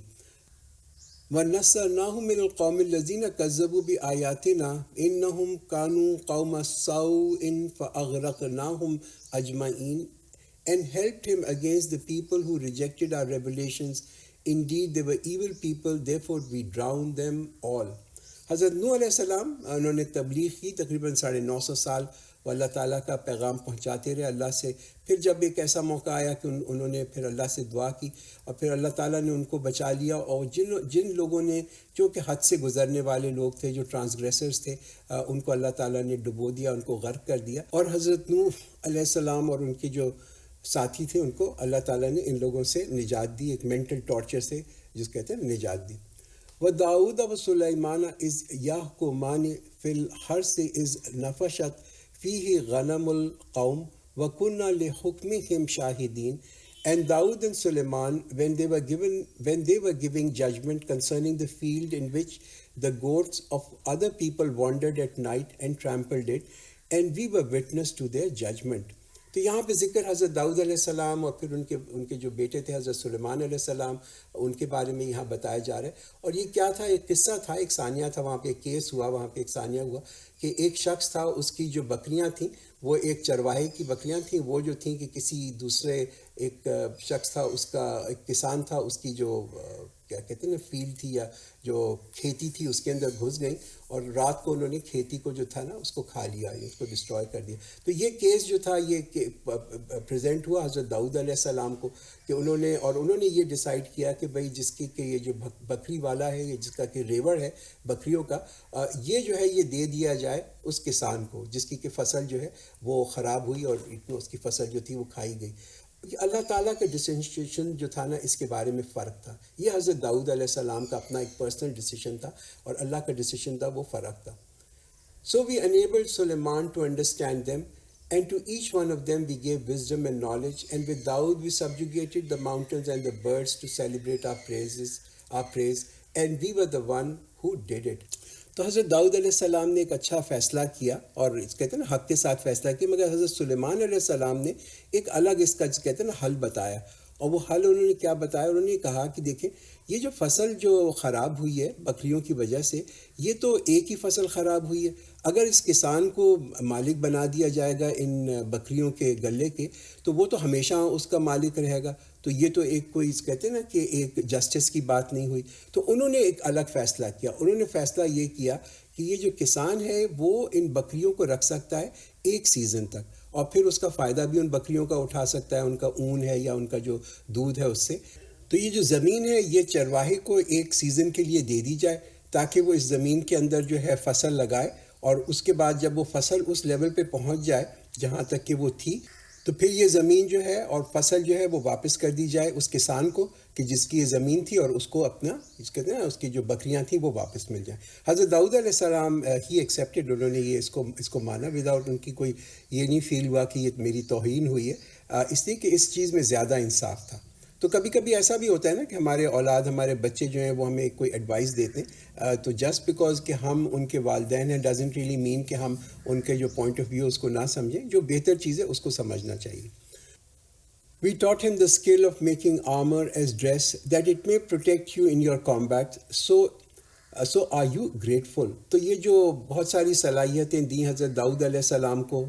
وَنَصَّرْنَاهُ مِنَ الْقَوْمِ الَّذِينَ كَذَّبُوا بِآيَاتِنَا إِنَّهُمْ كَانُوا قَوْمَ سَوْءٍ فَأَغْرَقْنَاهُمْ أَجْمَعِينَ. And helped him against the people who rejected our revelations. Indeed, they were evil people, therefore we drowned them all. حضرت نوح علیہ السلام انہوں نے تبلیغ کی تقریباً 950 سال، وہ اللہ تعالیٰ کا پیغام پہنچاتے رہے اللہ سے. پھر جب ایک ایسا موقع آیا کہ انہوں نے پھر اللہ سے دعا کی، اور پھر اللہ تعالیٰ نے ان کو بچا لیا. اور جن لوگوں نے جو کہ حد سے گزرنے والے لوگ تھے، جو ٹرانسگریسرز تھے، ان کو اللہ تعالیٰ نے ڈبو دیا، ان کو غرق کر دیا. اور حضرت نوح علیہ السلام اور ان کے جو ساتھی تھے، ان کو اللہ تعالیٰ نے ان لوگوں سے نجات دی، ایک مینٹل ٹارچر سے جس کہتے ہیں نجات دی. وَدَاؤُدَ وَسُلَيْمَانَ إِذْ يَحْكُمَانِ فِي الْحَرْثِ إِذْ نَفَشَتْ فِيهِ غَنَمُ الْقَوْمِ وَكُنَّا لِحُكْمِهِمْ شَاهِدِينَ. And Daud and Suleiman, when they were giving judgment concerning the field in which the goats of other people wandered at night and trampled it, and we were witness to their judgment. تو یہاں پہ ذکر حضرت داؤد علیہ السلام اور پھر ان کے جو بیٹے تھے حضرت سلیمان علیہ السلام، ان کے بارے میں یہاں بتایا جا رہا ہے. اور یہ کیا تھا؟ ایک قصہ تھا، ایک ثانیہ تھا. وہاں پہ ایک کیس ہوا، وہاں پہ ایک ثانیہ ہوا کہ ایک شخص تھا، اس کی جو بکریاں تھیں وہ ایک چرواہے کی بکریاں تھیں، وہ جو تھیں کہ کسی دوسرے ایک شخص تھا، اس کا ایک کسان تھا، اس کی جو کیا کہتے ہیں نا فیلڈ تھی یا جو کھیتی تھی اس کے اندر گھس گئیں، اور رات کو انہوں نے کھیتی کو جو تھا نا اس کو کھا لیا، اس کو ڈسٹروائے کر دیا. تو یہ کیس جو تھا یہ پریزنٹ ہوا حضرت داؤد علیہ السلام کو کہ انہوں نے یہ ڈیسائیڈ کیا کہ بھئی جس کی کہ یہ جو بکری والا ہے، یہ جس کا کہ ریوڑ ہے بکریوں کا، یہ جو ہے یہ دے دیا جائے اس کسان کو جس کی کہ فصل جو ہے وہ خراب ہوئی اور اس کی فصل جو تھی وہ کھائی گئی. اللہ تعالیٰ کا ڈیسیشن جو تھا نا اس کے بارے میں فرق تھا. یہ حضرت داؤد علیہ السلام کا اپنا ایک پرسنل ڈیسیشن تھا، اور اللہ کا ڈیسیشن تھا وہ فرق تھا. So we enabled Suleiman to understand them, and to each one of them we gave wisdom and knowledge, and with Daud we subjugated the mountains and the birds to celebrate our praise, and we were the one who did it. تو حضرت داؤد علیہ السلام نے ایک اچھا فیصلہ کیا، اور کہتے ہیں نا حق کے ساتھ فیصلہ کیا. مگر حضرت سلیمان علیہ السلام نے ایک الگ اس کا کہتے ہیں نا حل بتایا. اور وہ حل انہوں نے کیا بتایا؟ انہوں نے کہا کہ دیکھیں یہ جو فصل جو خراب ہوئی ہے بکریوں کی وجہ سے، یہ تو ایک ہی فصل خراب ہوئی ہے. اگر اس کسان کو مالک بنا دیا جائے گا ان بکریوں کے گلے کے، تو وہ تو ہمیشہ اس کا مالک رہے گا. تو یہ تو ایک کوئی کہتے ہیں نا کہ ایک جسٹس کی بات نہیں ہوئی. تو انہوں نے ایک الگ فیصلہ کیا. انہوں نے فیصلہ یہ کیا کہ یہ جو کسان ہے وہ ان بکریوں کو رکھ سکتا ہے ایک سیزن تک، اور پھر اس کا فائدہ بھی ان بکریوں کا اٹھا سکتا ہے، ان کا اون ہے یا ان کا جو دودھ ہے اس سے. تو یہ جو زمین ہے یہ چرواہے کو ایک سیزن کے لیے دے دی جائے، تاکہ وہ اس زمین کے اندر جو ہے فصل لگائے، اور اس کے بعد جب وہ فصل اس لیول پہ پہنچ جائے جہاں تک کہ وہ تھی، تو پھر یہ زمین جو ہے اور فصل جو ہے وہ واپس کر دی جائے اس کسان کو کہ جس کی یہ زمین تھی، اور اس کو اپنا کہتے ہیں نا اس کی جو بکریاں تھیں وہ واپس مل جائیں. حضرت داؤد علیہ السلام ہی ایکسیپٹیڈ، انہوں نے یہ اس کو مانا وداؤٹ ان کی کوئی یہ نہیں فیل ہوا کہ یہ میری توہین ہوئی ہے، اس لیے کہ اس چیز میں زیادہ انصاف تھا. تو کبھی کبھی ایسا بھی ہوتا ہے نا کہ ہمارے اولاد، ہمارے بچے جو ہیں وہ ہمیں کوئی ایڈوائس دیتے ہیں، تو جسٹ بیکاز کہ ہم ان کے والدین ہیں ڈزنٹ ریئلی مین کہ ہم ان کے جو پوائنٹ آف ویو اس کو نہ سمجھیں. جو بہتر چیز ہے اس کو سمجھنا چاہیے. We taught him the skill of making armor as dress that it may protect you in your combat. So are you grateful? تو یہ جو بہت ساری صلاحیتیں دی حضرت داؤد علیہ السلام کو،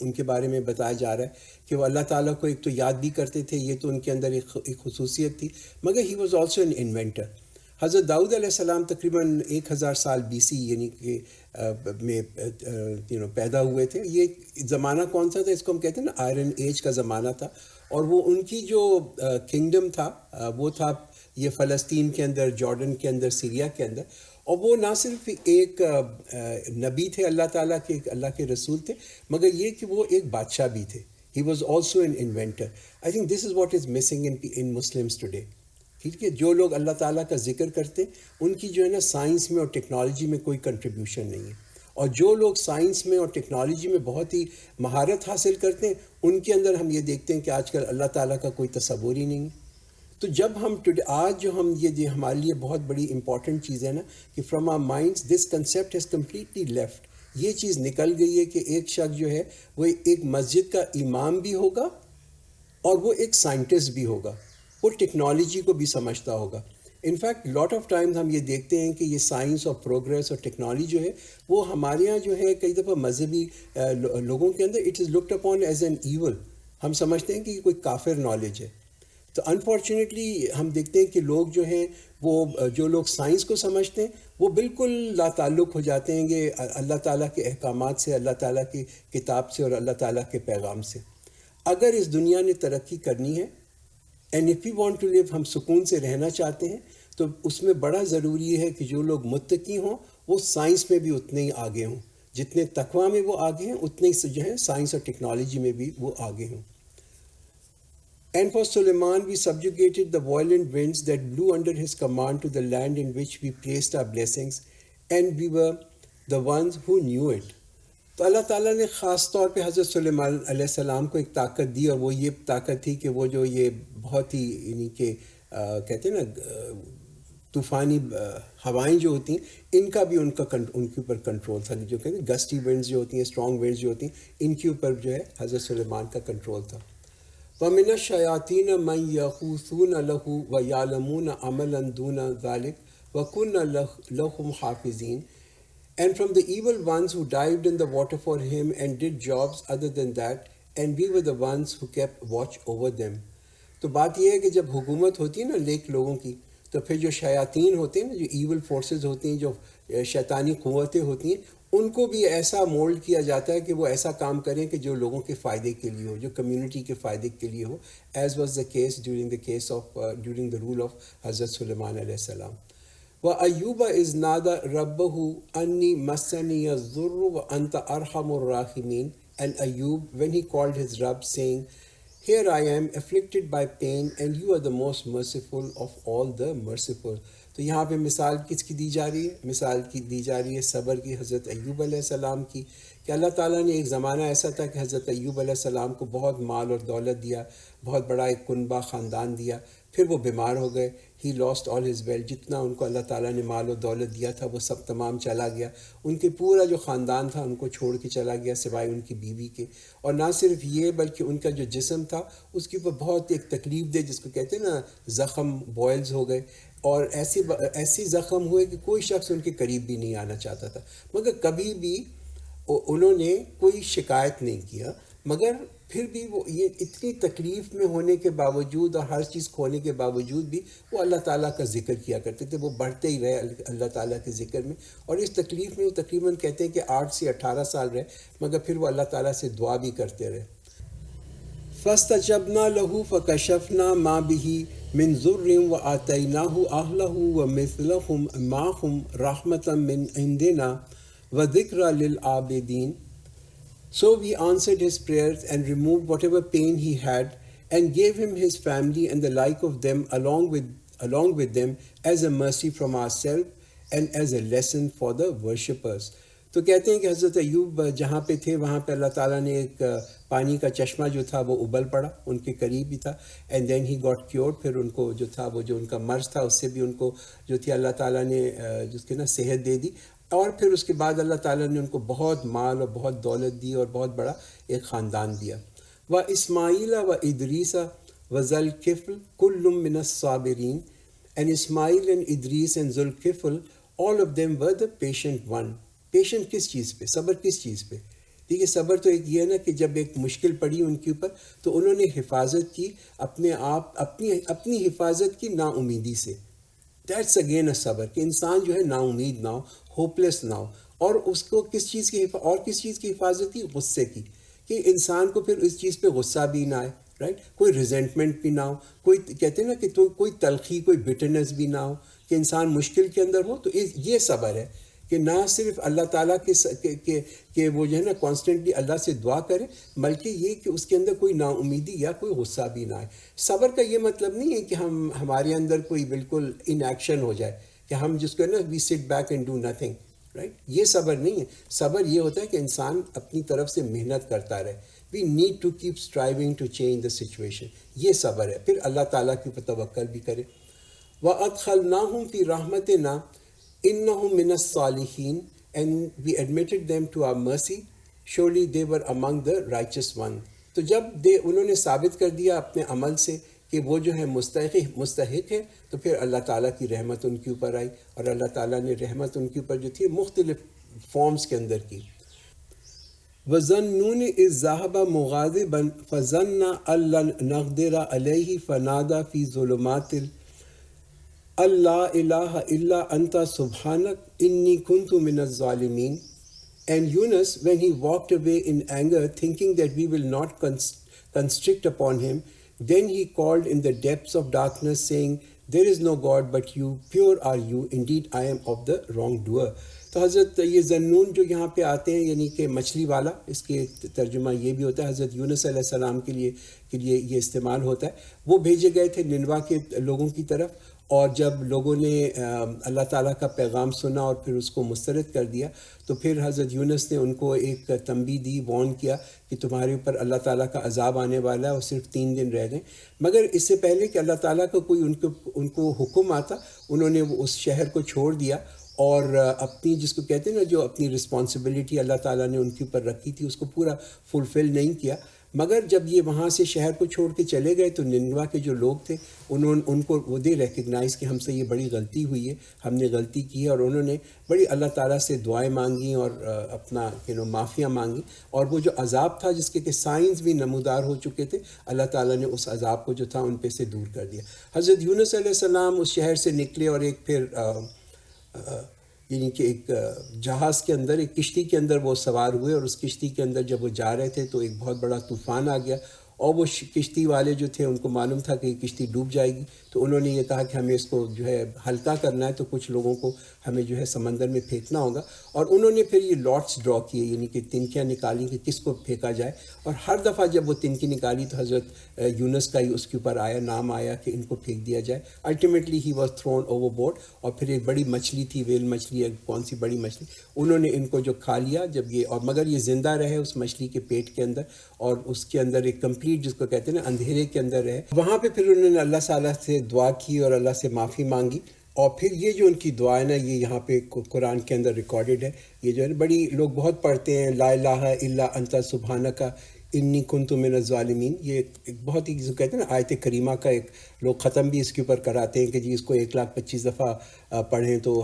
ان کے بارے میں بتایا جا رہا ہے کہ وہ اللہ تعالیٰ کو ایک تو یاد بھی کرتے تھے، یہ تو ان کے اندر ایک خصوصیت تھی، مگر he was also an inventor. حضرت داؤد علیہ السلام تقریباً 1000 سال BC یعنی کہ میں پیدا ہوئے تھے. یہ زمانہ کون سا تھا؟ اس کو ہم کہتے ہیں نا آئرن ایج کا زمانہ تھا. اور وہ ان کی جو کنگڈم تھا وہ تھا یہ فلسطین کے اندر، جارڈن کے اندر، سیریا کے اندر. اور وہ نہ صرف ایک نبی تھے اللہ تعالیٰ کے، اللہ کے رسول تھے، مگر یہ کہ وہ ایک بادشاہ بھی تھے. He was also an inventor. I think this is what is missing in Muslims today. ٹھیک ہے، جو لوگ اللہ تعالیٰ کا ذکر کرتے ان کی جو ہے نا سائنس میں اور ٹیکنالوجی میں کوئی کنٹریبیوشن نہیں ہے، اور جو لوگ سائنس میں اور ٹیکنالوجی میں بہت ہی مہارت حاصل کرتے ہیں ان کے اندر ہم یہ دیکھتے ہیں کہ آج کل اللہ تعالیٰ کا کوئی تصور ہی نہیں ہے. تو جب ہم آج جو ہم یہ ہمارے لیے بہت بڑی امپورٹنٹ چیز ہے نا کہ from our minds this concept has completely left. یہ چیز نکل گئی ہے کہ ایک شخص جو ہے وہ ایک مسجد کا امام بھی ہوگا اور وہ ایک سائنٹسٹ بھی ہوگا، وہ ٹیکنالوجی کو بھی سمجھتا ہوگا. انفیکٹ لاٹ آف ٹائمز ہم یہ دیکھتے ہیں کہ یہ سائنس اور پروگریس اور ٹیکنالوجی جو ہے وہ ہمارے یہاں جو ہے کئی دفعہ مذہبی لوگوں کے اندر it is looked upon as an evil. ہم سمجھتے ہیں کہ یہ کوئی کافر نالج ہے. تو انفارچونیٹلی ہم دیکھتے ہیں کہ لوگ جو ہیں وہ جو لوگ سائنس کو سمجھتے ہیں وہ بالکل لا تعلق ہو جاتے ہیں کہ اللہ تعالیٰ کے احکامات سے، اللہ تعالیٰ کی کتاب سے اور اللہ تعالیٰ کے پیغام سے. اگر اس دنیا نے ترقی کرنی ہے and if you want to live, ہم سکون سے رہنا چاہتے ہیں، تو اس میں بڑا ضروری ہے کہ جو لوگ متقی ہوں وہ سائنس میں بھی اتنے ہی آگے ہوں. جتنے تقویٰ میں وہ آگے ہیں اتنے ہی جو ہیں سائنس اور ٹیکنالوجی میں بھی وہ آگے ہوں. And for Suleiman we subjugated the violent winds that blew under his command to the land in which we placed our blessings, and we were the ones who knew it. تو اللہ تعالیٰ نے خاص طور پہ حضرت سلیمان علیہ السلام کو ایک طاقت دی، اور وہ یہ طاقت تھی کہ وہ جو یہ بہت ہی یعنی کہ کہتے ہیں نا طوفانی ہوائیں جو ہوتی ہیں ان کا بھی ان کے اوپر کنٹرول تھا. جو کہتے ہیں گسٹی ونڈز جو ہوتی ہیں، اسٹرانگ ونڈز جو ہوتی ہیں، ان کے اوپر جو ہے حضرت سلیمان کا کنٹرول تھا. وَمِنَ الشَّيَاطِينَ مَن يَغُوصُونَ لَهُ وَيَعْلَمُونَ عَمَلًا دُونَ ذَلِكَ وَكُنَّا لَهُمْ حَافِظِينَ. And from the evil ones who dived in the water for him and did jobs other than that, and we were the ones who kept watch over them. تو بات یہ ہے کہ جب حکومت ہوتی ہے نا نیک لوگوں کی، تو پھر جو شیاطین ہوتے ہیں نا، جو ایول فورسز ہوتی ہیں، جو شیطانی قوتیں ہوتی ہیں، ان کو بھی ایسا مولڈ کیا جاتا ہے کہ وہ ایسا کام کریں کہ جو لوگوں کے فائدے کے لیے ہو، جو کمیونٹی کے فائدے کے لیے ہو، as was the case during the rule of Hazrat Sulaiman علیہ السلام. وَأَيُّوبَ إِذْ نَادَى رَبَّهُ أَنِّي مَسَّنِيَ الضُّرُّ وَأَنْتَ أَرْحَمُ الرَّاحِمِينَ. And Ayub, when he called his Rabb, saying, Here I am afflicted by pain, and you are the most merciful of all the merciful. تو یہاں پہ مثال کس کی دی جا رہی ہے؟ مثال کی دی جا رہی ہے صبر کی، حضرت ایوب علیہ السلام کی، کہ اللہ تعالیٰ نے ایک زمانہ ایسا تھا کہ حضرت ایوب علیہ السلام کو بہت مال اور دولت دیا، بہت بڑا ایک کنبہ خاندان دیا. پھر وہ بیمار ہو گئے. ہی لاسٹ آل ہز ویلتھ. جتنا ان کو اللہ تعالیٰ نے مال و دولت دیا تھا وہ سب تمام چلا گیا. ان کے پورا جو خاندان تھا ان کو چھوڑ کے چلا گیا سوائے ان کی بیوی کے. اور نہ صرف یہ بلکہ ان کا جو جسم تھا اس کے اوپر بہت ایک تکلیف دہ، جس کو کہتے ہیں نا زخم، بوائلز ہو گئے، اور ایسی زخم ہوئے کہ کوئی شخص ان کے قریب بھی نہیں آنا چاہتا تھا. مگر کبھی بھی انہوں نے کوئی شکایت نہیں کیا، مگر پھر بھی وہ یہ اتنی تکلیف میں ہونے کے باوجود اور ہر چیز کھونے کے باوجود بھی وہ اللہ تعالیٰ کا ذکر کیا کرتے تھے. وہ بڑھتے ہی رہے اللہ تعالیٰ کے ذکر میں، اور اس تکلیف میں وہ تقریباً کہتے ہیں کہ 8 سے 18 سال رہے، مگر پھر وہ اللہ تعالیٰ سے دعا بھی کرتے رہے. فَاسْتَجَبْنَا لَهُ فَكَشَفْنَا مَا بِهِ مِنْ ضُرٍّ وَآتَيْنَاهُ أَهْلَهُ وَمِثْلَهُمْ مَعَهُمْ رَحْمَةً مِنْ عِنْدِنَا وَذِكْرًا لِلْعَابِدِينَ. So we answered his prayers and removed whatever pain he had and gave him his family and the like of them along with them as a mercy from ourselves and as a lesson for the worshippers. تو کہتے ہیں کہ حضرت ایوب جہاں پہ تھے وہاں پہ اللہ تعالیٰ نے ایک پانی کا چشمہ جو تھا وہ ابل پڑا، ان کے قریب ہی تھا، and then he got cured. پھر ان کو جو تھا وہ جو ان کا مرض تھا اس سے بھی ان کو جو تھی اللہ تعالیٰ نے جس کے نا صحت دے دی، اور پھر اس کے بعد اللہ تعالیٰ نے ان کو بہت مال اور بہت دولت دی اور بہت بڑا ایک خاندان دیا. و اسماعیل و ادریس و ذوالکفل کل من الصابرین. And Ismail and Idris and Zulkifl all of them were the patient one. Patient کس چیز پہ؟ صبر کس چیز پہ؟ دیکھیے صبر تو ایک یہ ہے نا کہ جب ایک مشکل پڑی ان کے اوپر تو انہوں نے حفاظت کی اپنے آپ اپنی حفاظت کی نا امیدی سے. دیٹس اگین اے صبر کہ انسان جو ہے نا امید نہ ہو، ہوپلیس نہ ہو. اور اس کو کس چیز کی حفاظت کی؟ غصے کی، کہ انسان کو پھر اس چیز پہ غصہ بھی نہ آئے، رائٹ؟ کوئی ریزنٹمنٹ بھی نہ ہو، کوئی کہتے ہیں نا کہ کوئی تلخی، کوئی بٹرنس بھی نہ ہو، کہ انسان مشکل کے اندر ہو. تو یہ صبر ہے کہ نہ صرف اللہ تعالیٰ کے وہ جو ہے نا کانسٹنٹلی اللہ سے دعا کرے، بلکہ یہ کہ اس کے اندر کوئی نا امیدی یا کوئی غصہ بھی نہ آئے. صبر کا یہ مطلب نہیں ہے کہ ہمارے اندر کوئی بالکل ان ایکشن ہو جائے، کہ ہم جس کو ہے نا وی سٹ back and do nothing, right? یہ صبر نہیں ہے. صبر یہ ہوتا ہے کہ انسان اپنی طرف سے محنت کرتا رہے. We need to keep striving to change the situation. یہ صبر ہے. پھر اللہ تعالیٰ کی توکل بھی کرے. وَأَدْخَلْنَاهُمْ فِي رَحْمَتِنَا إِنَّهُمْ مِنَ الصَّالِحِينَ. And we admitted them to our mercy. Surely they were among the righteous one. تو جب انہوں نے ثابت کر دیا اپنے عمل سے کہ وہ جو ہے مستحق ہے، تو پھر اللہ تعالیٰ کی رحمت ان کے اوپر آئی، اور اللہ تعالیٰ نے رحمت ان کے اوپر جو تھی مختلف فارمز کے اندر کی. وَظَنُّونِ إِذْ ذَهَبَ مُغَاضِبًا فَظَنَّ أَن لَّن نَّقْدِرَ عَلَيْهِ فَنَادَىٰ فِي ظُلُمَاتِ اللہ الہ الا انت سبحانک انی کنت من الظالمین. And Yunus, when he walked away in anger, thinking that we will not constrict upon him, then he called in the depths of darkness, saying, There is no God but you, pure are you, indeed I am of the wrongdoer. تو حضرت یہ ذنون جو یہاں پہ آتے ہیں، یعنی کہ مچھلی والا، اس کے ترجمہ یہ بھی ہوتا ہے، حضرت یونس علیہ السلام کے لیے یہ استعمال ہوتا ہے. وہ بھیجے گئے تھے ننوا کے لوگوں کی طرف، اور جب لوگوں نے اللہ تعالیٰ کا پیغام سنا اور پھر اس کو مسترد کر دیا، تو پھر حضرت یونس نے ان کو ایک تنبیہ دی، وارن کیا کہ تمہارے اوپر اللہ تعالیٰ کا عذاب آنے والا ہے، اور صرف 3 دن رہ گئے. مگر اس سے پہلے کہ اللہ تعالیٰ کا کوئی ان کو حکم آتا، انہوں نے اس شہر کو چھوڑ دیا، اور اپنی جس کو کہتے ہیں نا جو اپنی رسپانسبلٹی اللہ تعالیٰ نے ان کے اوپر رکھی تھی اس کو پورا فلفل نہیں کیا. مگر جب یہ وہاں سے شہر کو چھوڑ کے چلے گئے تو ننوا کے جو لوگ تھے ان کو وہ دے ریکگنائز کہ ہم سے یہ بڑی غلطی ہوئی ہے، ہم نے غلطی کی ہے، اور انہوں نے بڑی اللہ تعالیٰ سے دعائیں مانگی اور اپنا معافیاں مانگی. اور وہ جو عذاب تھا جس کے کہ سائنز بھی نمودار ہو چکے تھے، اللہ تعالیٰ نے اس عذاب کو جو تھا ان پہ سے دور کر دیا. حضرت یونس علیہ السلام اس شہر سے نکلے اور ایک پھر یعنی کہ ایک جہاز کے اندر، ایک کشتی کے اندر وہ سوار ہوئے، اور اس کشتی کے اندر جب وہ جا رہے تھے تو ایک بہت بڑا طوفان آ گیا، اور وہ کشتی والے جو تھے ان کو معلوم تھا کہ یہ کشتی ڈوب جائے گی. تو انہوں نے یہ کہا کہ ہمیں اس کو جو ہے ہلکا کرنا ہے، تو کچھ لوگوں کو ہمیں جو ہے سمندر میں پھینکنا ہوگا. اور انہوں نے پھر یہ لاٹس ڈرا کیے، یعنی کہ تنکیاں نکالی کہ کس کو پھینکا جائے. اور ہر دفعہ جب وہ تنکی نکالی تو حضرت یونس کا ہی اس کے اوپر نام آیا کہ ان کو پھینک دیا جائے. Ultimately he was thrown overboard. اور پھر ایک بڑی مچھلی تھی، ویل مچھلی، ایک کون سی بڑی مچھلی، انہوں نے ان کو جو کھا لیا جب یہ، اور مگر یہ زندہ رہے اس مچھلی کے پیٹ کے اندر، اور اس کے اندر ایک کمپلیٹ جس کو کہتے ہیں نا اندھیرے کے اندر رہے. وہاں پہ پھر انہوں نے اللہ تعالیٰ سے دعا کی اور اللہ سے معافی مانگی. اور پھر یہ جو ان کی دعا ہے نا، یہ یہاں پہ قرآن کے اندر ریکارڈڈ ہے. یہ جو ہے بڑی لوگ بہت پڑھتے ہیں، لا الہ الا انت سبحانک انی کنت من الظالمین. یہ ایک بہت ہی جو کہتے ہیں نا آیت کریمہ کا ایک لوگ ختم بھی اس کے اوپر کراتے ہیں کہ جی اس کو 1,25,000 دفعہ پڑھیں تو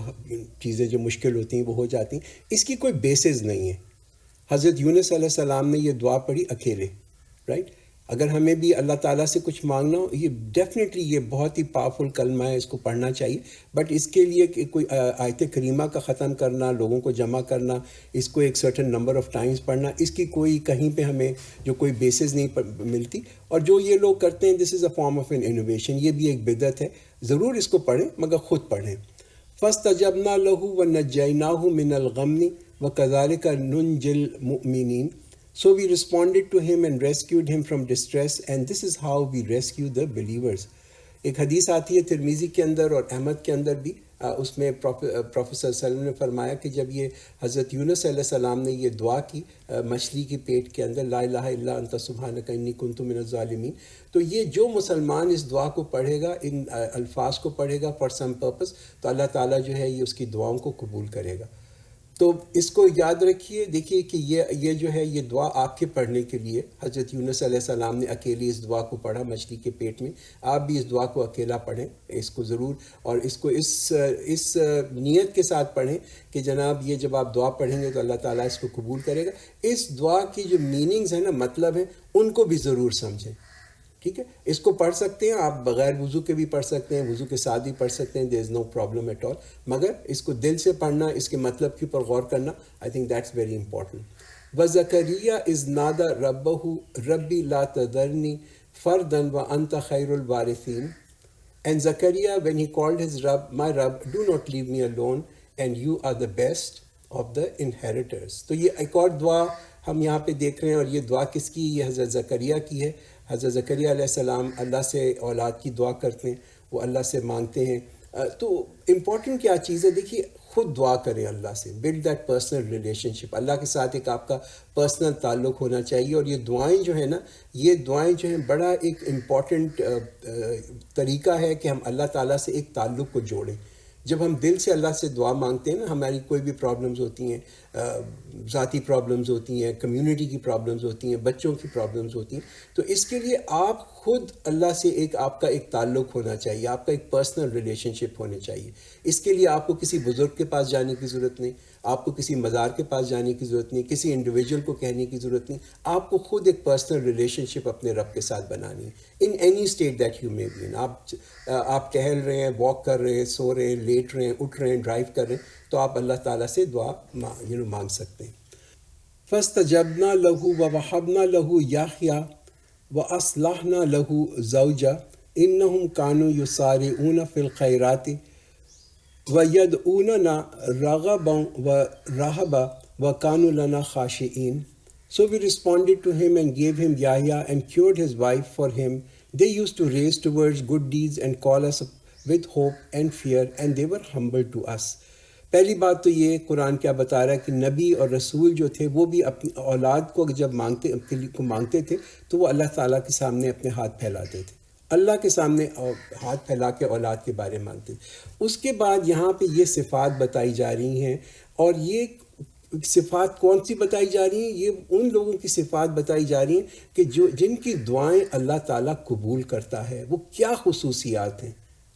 چیزیں جو مشکل ہوتی ہیں وہ ہو جاتی ہیں. اس کی کوئی بیسز نہیں ہے. حضرت یونس علیہ السلام نے یہ دعا پڑھی اکیلے، رائٹ؟ اگر ہمیں بھی اللہ تعالیٰ سے کچھ مانگنا ہو، یہ ڈیفینیٹلی یہ بہت ہی پاورفل کلمہ ہے، اس کو پڑھنا چاہیے. بٹ اس کے لیے کہ کوئی آیت کریمہ کا ختم کرنا، لوگوں کو جمع کرنا، اس کو ایک سرٹن نمبر آف ٹائمز پڑھنا، اس کی کوئی کہیں پہ ہمیں جو کوئی بیسز نہیں ملتی. اور جو یہ لوگ کرتے ہیں، دس از اے فارم آف این انوویشن، یہ بھی ایک بدعت ہے. ضرور اس کو پڑھیں مگر خود پڑھیں. فَاسْتَجَبْنَا لَهُ وَنَجَّيْنَاهُ مِنَ الْغَمِّ وَكَذَلِكَ نُنْجِي الْمُؤْمِنِينَ. So we responded to him and rescued him from distress, and this is how we rescue the believers. ایک حدیث آتی ہے ترمیزی کے اندر اور احمد کے اندر بھی، اس میں پروفیسر صلی اللہ علیہ وسلم نے فرمایا کہ جب یہ حضرت یونس علیہ السلام نے یہ دعا کی مچھلی کی پیٹ کے اندر، لا الہ الا انت سبحانک انی کنت من الظالمین، تو یہ جو مسلمان اس دعا کو پڑھے گا، ان الفاظ کو پڑھے گا فار سم پرپس، تو اللہ تعالیٰ جو ہے یہ اس کی دعاؤں کو قبول کرے گا۔ تو اس کو یاد رکھیے، دیکھیے کہ یہ جو ہے یہ دعا آپ کے پڑھنے کے لیے، حضرت یونس علیہ السلام نے اکیلے اس دعا کو پڑھا مچھلی کے پیٹ میں، آپ بھی اس دعا کو اکیلا پڑھیں اس کو ضرور، اور اس کو اس نیت کے ساتھ پڑھیں کہ جناب یہ جب آپ دعا پڑھیں گے تو اللہ تعالیٰ اس کو قبول کرے گا۔ اس دعا کی جو میننگز ہیں نا، مطلب ہیں، ان کو بھی ضرور سمجھیں، ٹھیک ہے؟ اس کو پڑھ سکتے ہیں آپ، بغیر وضو کے بھی پڑھ سکتے ہیں، وضو کے ساتھ بھی پڑھ سکتے ہیں، دیر از نو پرابلم ایٹ آل، مگر اس کو دل سے پڑھنا، اس کے مطلب کے اوپر غور کرنا، I think that's very important. وَزَكَرِيَّا إِذْ نَادَى رَبَّهُ رَبِّ لَا تَذَرْنِي فَرْدًا وَأَنْتَ خَيْرُ الْوَارِثِينَ. And Zakaria, when he called his Rabb, my Rabb, do not leave me alone, and you are the best of the inheritors. تو یہ ایک اور دعا ہم یہاں پہ دیکھ رہے ہیں، اور یہ دعا کس کی؟ یہ حضرت زکریا کی ہے۔ حضرت زکریا علیہ السلام اللہ سے اولاد کی دعا کرتے ہیں، وہ اللہ سے مانگتے ہیں۔ تو امپورٹنٹ کیا چیز ہے؟ دیکھیے، خود دعا کریں اللہ سے، بلڈ دیٹ پرسنل ریلیشن شپ، اللہ کے ساتھ ایک آپ کا پرسنل تعلق ہونا چاہیے۔ اور یہ دعائیں جو ہیں نا، یہ دعائیں جو ہیں بڑا ایک امپورٹنٹ طریقہ ہے کہ ہم اللہ تعالیٰ سے ایک تعلق کو جوڑیں۔ جب ہم دل سے اللہ سے دعا مانگتے ہیں نا، ہماری کوئی بھی پرابلمز ہوتی ہیں، ذاتی پرابلمز ہوتی ہیں، کمیونٹی کی پرابلمز ہوتی ہیں، بچوں کی پرابلمز ہوتی ہیں، تو اس کے لیے آپ خود اللہ سے آپ کا ایک تعلق ہونا چاہیے، آپ کا ایک پرسنل ریلیشن شپ ہونی چاہیے۔ اس کے لیے آپ کو کسی بزرگ کے پاس جانے کی ضرورت نہیں، آپ کو کسی مزار کے پاس جانے کی ضرورت نہیں، کسی انڈیویجول کو کہنے کی ضرورت نہیں، آپ کو خود ایک پرسنل ریلیشن شپ اپنے رب کے ساتھ بنانی ہے، in any state that you may be in. آپ ٹہل رہے ہیں، واک کر رہے ہیں، سو رہے ہیں، لیٹ رہے ہیں، اٹھ رہے ہیں، ڈرائیو کر رہے ہیں، تو آپ اللہ تعالیٰ سے دعا مانگ سکتے ہیں۔ فَاسْتَجَبْنَا لَهُ وَوَهَبْنَا لَهُ يَحْيَىٰ وَأَصْلَحْنَا لَهُ زَوْجَهُ إِنَّهُمْ كَانُوا يُسَارِعُونَ فِي الْخَيْرَاتِ وَيَدْعُونَنَا رَغَبًا وَرَهَبًا وَكَانُوا لَنَا خَاشِعِينَ. So we responded to him and gave him Yahya and cured his wife for him. They used to raise towards good deeds and call us with hope and fear, and they were humble to us. پہلی بات تو یہ قرآن کیا بتا رہا ہے کہ نبی اور رسول جو تھے وہ بھی اپنی اولاد کو جب مانگتے تھے تو وہ اللہ تعالیٰ کے سامنے اپنے ہاتھ پھیلاتے تھے، اللہ کے سامنے ہاتھ پھیلا کے اولاد کے بارے میں مانگتے تھے۔ اس کے بعد یہاں پہ یہ صفات بتائی جا رہی ہیں، اور یہ صفات کون سی بتائی جا رہی ہیں؟ یہ ان لوگوں کی صفات بتائی جا رہی ہیں کہ جن کی دعائیں اللہ تعالیٰ قبول کرتا ہے۔ وہ کیا خصوصیات ہیں؟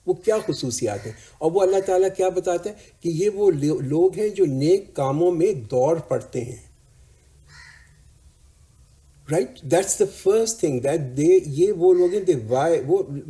وہ کیا خصوصیات ہیں؟ اور وہ اللہ تعالیٰ کیا بتاتا ہے کہ یہ وہ لوگ ہیں جو نیک کاموں میں دوڑ پڑتے ہیں، right? That's the first thing that یہ وہ لوگ ہیں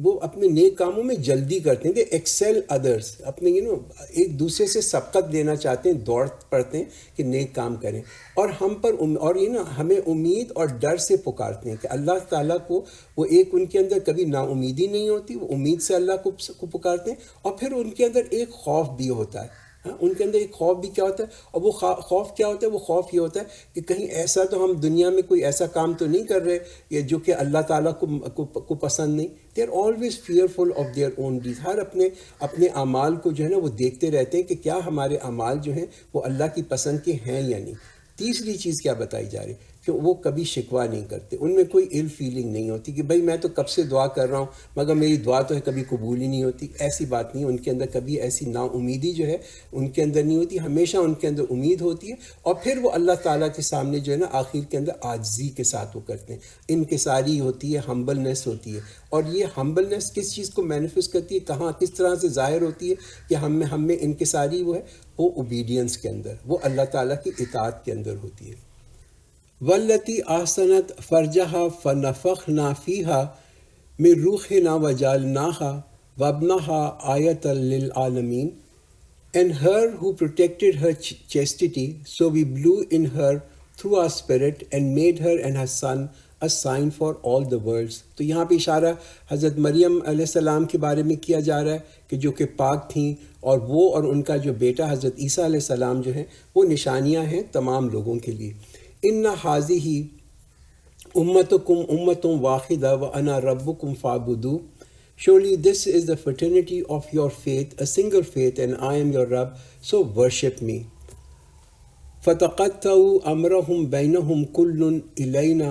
وہ اپنے نیک کاموں میں جلدی کرتے ہیں، دے ایکسیل ادرس، اپنے ایک دوسرے سے سبقت لینا چاہتے ہیں، دوڑ پڑتے ہیں کہ نیک کام کریں، اور ہم پر اور ہمیں امید اور ڈر سے پکارتے ہیں کہ اللہ تعالیٰ کو وہ ایک ان کے اندر کبھی نا امیدی نہیں ہوتی، وہ امید سے اللہ کو پکارتے ہیں، اور پھر ان کے اندر ایک خوف بھی ہوتا ہے۔ ان کے اندر ایک خوف بھی کیا ہوتا ہے، اور وہ خوف کیا ہوتا ہے؟ وہ خوف یہ ہوتا ہے کہ کہیں ایسا تو ہم دنیا میں کوئی ایسا کام تو نہیں کر رہے جو کہ اللہ تعالیٰ کو پسند نہیں۔ They are always fearful of their own deed, ہر اپنے اعمال کو جو ہے نا وہ دیکھتے رہتے ہیں کہ کیا ہمارے اعمال جو ہیں وہ اللہ کی پسند کے ہیں یا نہیں۔ تیسری چیز کیا بتائی جا رہی ہے کہ وہ کبھی شکوہ نہیں کرتے، ان میں کوئی ill فیلنگ نہیں ہوتی کہ بھائی میں تو کب سے دعا کر رہا ہوں مگر میری دعا تو ہے کبھی قبول ہی نہیں ہوتی، ایسی بات نہیں۔ ان کے اندر کبھی ایسی نا امیدی جو ہے ان کے اندر نہیں ہوتی، ہمیشہ ان کے اندر امید ہوتی ہے، اور پھر وہ اللہ تعالیٰ کے سامنے جو ہے نا آخر کے اندر عاجزی کے ساتھ وہ کرتے ہیں، انکساری ہوتی ہے، ہمبلنس ہوتی ہے۔ اور یہ ہمبلنس کس چیز کو مینیفیسٹ کرتی ہے، کہاں کس طرح سے ظاہر ہوتی ہے کہ ہم میں انکساری وہ ہے، وہ اوبیڈینس کے اندر، وہ اللہ تعالیٰ کی اطاعت کے اندر ہوتی ہے۔ والتی احسنت فرجہا فنفخنا فیہا من روحنا وجعلناہا وابنہا آیۃ للعالمین. And her who protected her chastity, so we blew in her through our spirit and made her and her son a sign for all the worlds. تو یہاں پہ اشارہ حضرت مریم علیہ السلام کے بارے میں کیا جا رہا ہے کہ جو کہ پاک تھیں، اور وہ اور ان کا جو بیٹا حضرت عیسیٰ علیہ السلام جو ہیں وہ نشانیاں ہیں تمام لوگوں کے لیے۔ ان حاذہ امتکم امۃ واحدہ وانا ربکم فاعبدوا. Surely this is the fraternity of your faith, a single faith, and I am your Rabb, so worship me. فَتَقَطَّعُوا أَمْرَهُمْ بَيْنَهُمْ كُلٌّ إِلَيْنَا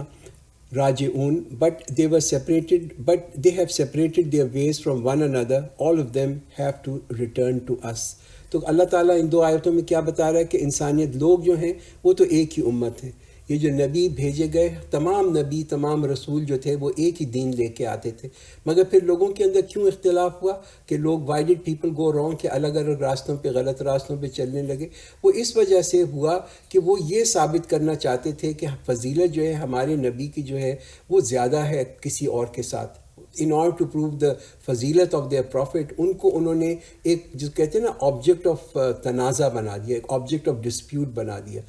رَاجِعُونَ. But they were separated, but they have separated their ways from one another. All of them have to return to us. تو اللہ تعالیٰ ان دو آیتوں میں کیا بتا رہا ہے کہ انسانیت لوگ جو ہیں وہ تو ایک ہی امت ہے. یہ جو نبی بھیجے گئے تمام نبی تمام رسول جو تھے وہ ایک ہی دین لے کے آتے تھے، مگر پھر لوگوں کے اندر کیوں اختلاف ہوا کہ لوگ وائڈڈ پیپل گو رانگ، کہ الگ الگ راستوں پہ غلط راستوں پہ چلنے لگے. وہ اس وجہ سے ہوا کہ وہ یہ ثابت کرنا چاہتے تھے کہ فضیلت جو ہے ہمارے نبی کی جو ہے وہ زیادہ ہے کسی اور کے ساتھ. In order to prove the فضیلت آف دیئر پروفٹ، ان کو انہوں نے ایک جو کہتے ہیں نا آبجیکٹ آف تنازع بنا دیا، ایک آبجیکٹ آف ڈسپیوٹ بنا دیا.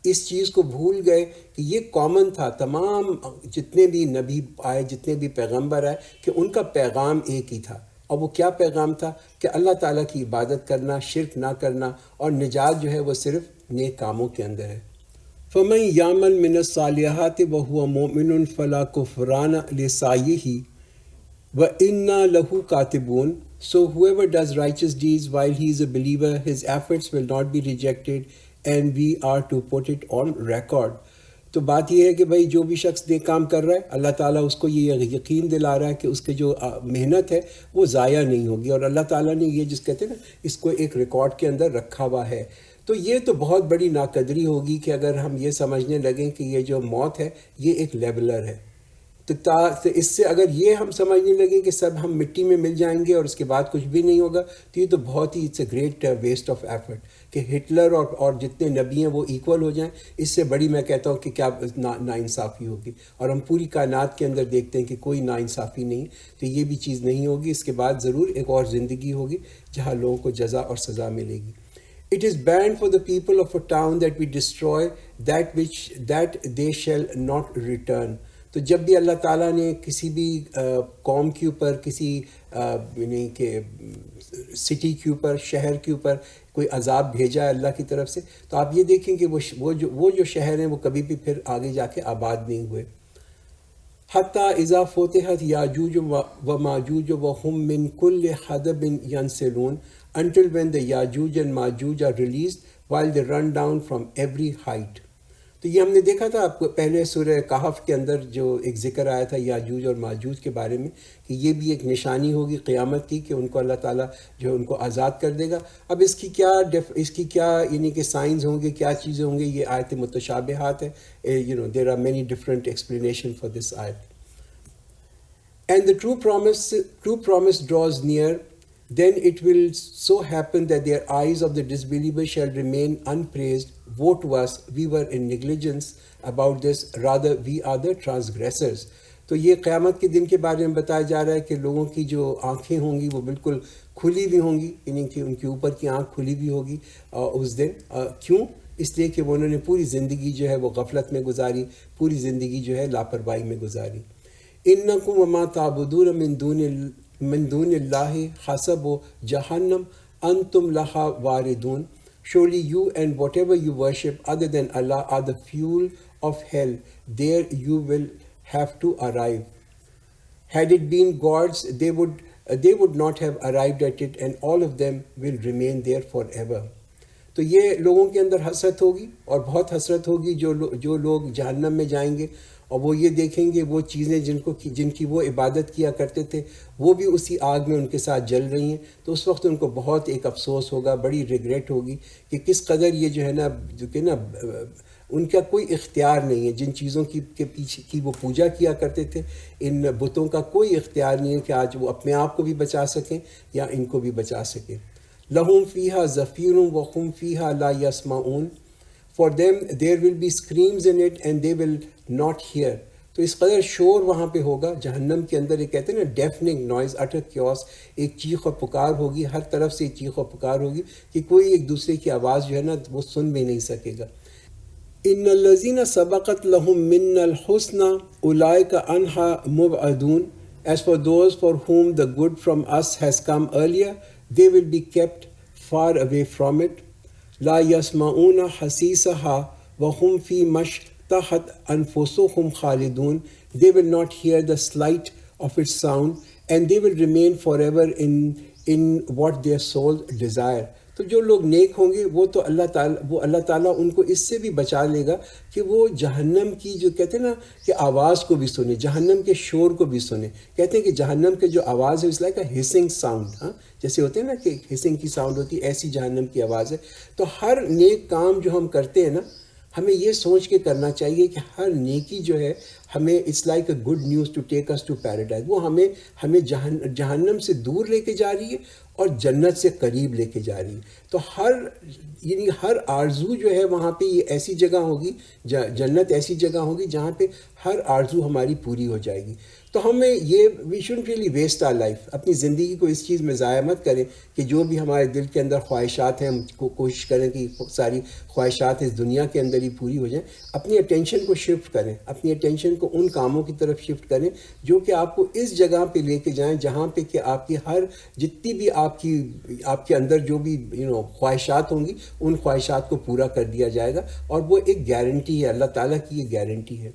اس چیز کو بھول گئے کہ یہ کامن تھا، تمام جتنے بھی نبی آئے جتنے بھی پیغمبر آئے کہ ان کا پیغام ایک ہی تھا. اور وہ کیا پیغام تھا کہ اللہ تعالیٰ کی عبادت کرنا، شرک نہ کرنا، اور نجات جو ہے وہ صرف نیک کاموں کے اندر ہے. فَمَن يَعْمَلْ مِنَ الصَّالِحَاتِ وَهُوَ مُؤْمِنٌ فَلَا كُفْرَانَ لِسَعْيِهِ وَإِنَّا لَهُ كَاتِبُونَ. So whoever does righteous deeds while he is a believer, his efforts will not be rejected, and we are to put it on record. تو بات یہ ہے کہ بھائی جو بھی شخص نیک کام کر رہا ہے اللہ تعالیٰ اس کو یہ یقین دلا رہا ہے کہ اس کے جو محنت ہے وہ ضائع نہیں ہوگی، اور اللہ تعالیٰ نے یہ جس کہتے ہیں نا اس کو ایک ریکارڈ کے اندر رکھا ہوا ہے. تو یہ تو بہت بڑی ناقدری ہوگی کہ اگر ہم یہ سمجھنے لگیں کہ یہ جو موت ہے یہ ایک لیبلر ہے. تو اس سے اگر یہ ہم سمجھنے لگیں کہ سب ہم مٹی میں مل جائیں گے اور اس کے بعد کچھ بھی نہیں ہوگا، تو یہ تو بہت ہی it's a great waste of effort کہ ہٹلر اور جتنے نبی ہیں وہ ایکول ہو جائیں. اس سے بڑی میں کہتا ہوں کہ کیا ناانصافی ہوگی، اور ہم پوری کائنات کے اندر دیکھتے ہیں کہ کوئی ناانصافی نہیں. تو یہ بھی چیز نہیں ہوگی. اس کے بعد ضرور ایک اور زندگی ہوگی جہاں لوگوں کو جزا اور سزا ملے گی. It is banned for the people of a town that we destroy that they shall not return. تو جب بھی اللہ تعالیٰ نے کسی بھی قوم کے اوپر، کسی یعنی کہ سٹی کے اوپر، شہر کے اوپر کوئی عذاب بھیجا ہے اللہ کی طرف سے، تو آپ یہ دیکھیں کہ وہ جو شہر ہیں وہ کبھی بھی پھر آگے جا کے آباد نہیں ہوئے. حتیٰ اذا فتحت یاجوج و ماجوج وہم من کل حدب ینسلون until when the Yajuj and Majuj are released while they run down from every height. تو یہ ہم نے دیکھا تھا آپ کو پہلے سورہ کہف کے اندر جو ایک ذکر آیا تھا یاجوج اور ماجوج کے بارے میں کہ یہ بھی ایک نشانی ہوگی قیامت کی کہ ان کو اللہ تعالیٰ جو ان کو آزاد کر دے گا. اب اس کی کیا یعنی کہ سائنز ہوں گے، کیا چیزیں ہوں گے، یہ آیت متشابہات ہے. there are many different explanation for this ayat. And the true promise draws near. Then it will so happen that their eyes of the disbelievers shall remain unpraised. Woe to us, we were in negligence about this, rather we are the transgressors. تو یہ قیامت کے دن کے بارے میں بتایا جا رہا ہے کہ لوگوں کی جو آنکھیں ہوں گی وہ بالکل کھلی بھی ہوں گی، یعنی کہ ان کے اوپر کی آنکھ کھلی بھی ہوگی اس دن. کیوں؟ اس لیے کہ انہوں نے پوری زندگی جو ہے وہ غفلت میں گزاری، پوری زندگی جو ہے لاپرواہی میں گزاری. انکم وما تعبدون من دون اللہ حسب جہنم انتم لہا واردون. Surely you and whatever you worship other than Allah are the fuel of hell. There you will have to arrive. Had it been gods, they would not have arrived at it, and all of them will remain there forever. تو یہ لوگوں کے اندر حسرت ہوگی، اور بہت حسرت ہوگی جو لوگ جہنم میں جائیں گے، اور وہ یہ دیکھیں گے وہ چیزیں جن کی وہ عبادت کیا کرتے تھے وہ بھی اسی آگ میں ان کے ساتھ جل رہی ہیں. تو اس وقت ان کو بہت ایک افسوس ہوگا، بڑی ریگریٹ ہوگی کہ کس قدر یہ جو ہے نا جو کہ نا ان کا کوئی اختیار نہیں ہے. جن چیزوں کے پیچھے کی وہ پوجا کیا کرتے تھے، ان بتوں کا کوئی اختیار نہیں ہے کہ آج وہ اپنے آپ کو بھی بچا سکیں یا ان کو بھی بچا سکیں. لہم فیہا زفیر وہم فیہا لا یسمعون. For them there will be screams in it and they will not hear. تو اس قدر شور وہاں پہ ہوگا جہنم کے اندر. یہ کہتے ہیں نا ڈیفننگ نوائز، اٹر کیوس، ایک چیخ و پکار ہوگی، ہر طرف سے چیخ و پکار ہوگی کہ کوئی ایک دوسرے کی آواز جو ہے نا وہ سن بھی نہیں سکے گا. ان الذین سبقت لہم منا الحسنی اولئک عنہا مبعدون. As for those for whom the good from us has come earlier, they will be kept far away from it. لا يسمعون حسیسها وهم فی تحت انفسهم خالدون. They will not hear the slight of its sound and they will remain forever in what their soul desire. تو جو لوگ نیک ہوں گے وہ تو اللہ تعالیٰ ان کو اس سے بھی بچا لے گا کہ وہ جہنم کی جو کہتے ہیں نا کہ آواز کو بھی سنیں، جہنم کے شور کو بھی سنیں. کہتے ہیں کہ جہنم کے جو آواز ہے اس لائک اے ہسنگ ساؤنڈ، ہاں جیسے ہوتے ہیں نا کہ ہسنگ کی ساؤنڈ ہوتی ہے، ایسی جہنم کی آواز ہے. تو ہر نیک کام جو ہم کرتے ہیں نا، ہمیں یہ سوچ کے کرنا چاہیے کہ ہر نیکی جو ہے ہمیں it's like a good news to take us to paradise. وہ ہمیں جہنم سے دور لے کے جا رہی ہے اور جنت سے قریب لے کے جا رہی ہے. تو ہر آرزو جو ہے وہاں پہ یہ ایسی جگہ ہوگی، جنت ایسی جگہ ہوگی جہاں پہ ہر آرزو ہماری پوری ہو جائے گی. تو ہمیں یہ we shouldn't really waste our life. اپنی زندگی کو اس چیز میں ضائع مت کریں کہ جو بھی ہمارے دل کے اندر خواہشات ہیں کوشش کریں کہ ساری خواہشات اس دنیا کے اندر ہی پوری ہو جائیں. اپنی اٹینشن کو شفٹ کریں، اپنی اٹینشن کو ان کاموں کی طرف شفٹ کریں جو کہ آپ کو اس جگہ پہ لے کے جائیں جہاں پہ کہ آپ کی ہر جتنی بھی آپ کے اندر جو بھی خواہشات ہوں گی ان خواہشات کو پورا کر دیا جائے گا. اور وہ ایک گارنٹی ہے، اللہ تعالیٰ کی یہ گارنٹی ہے.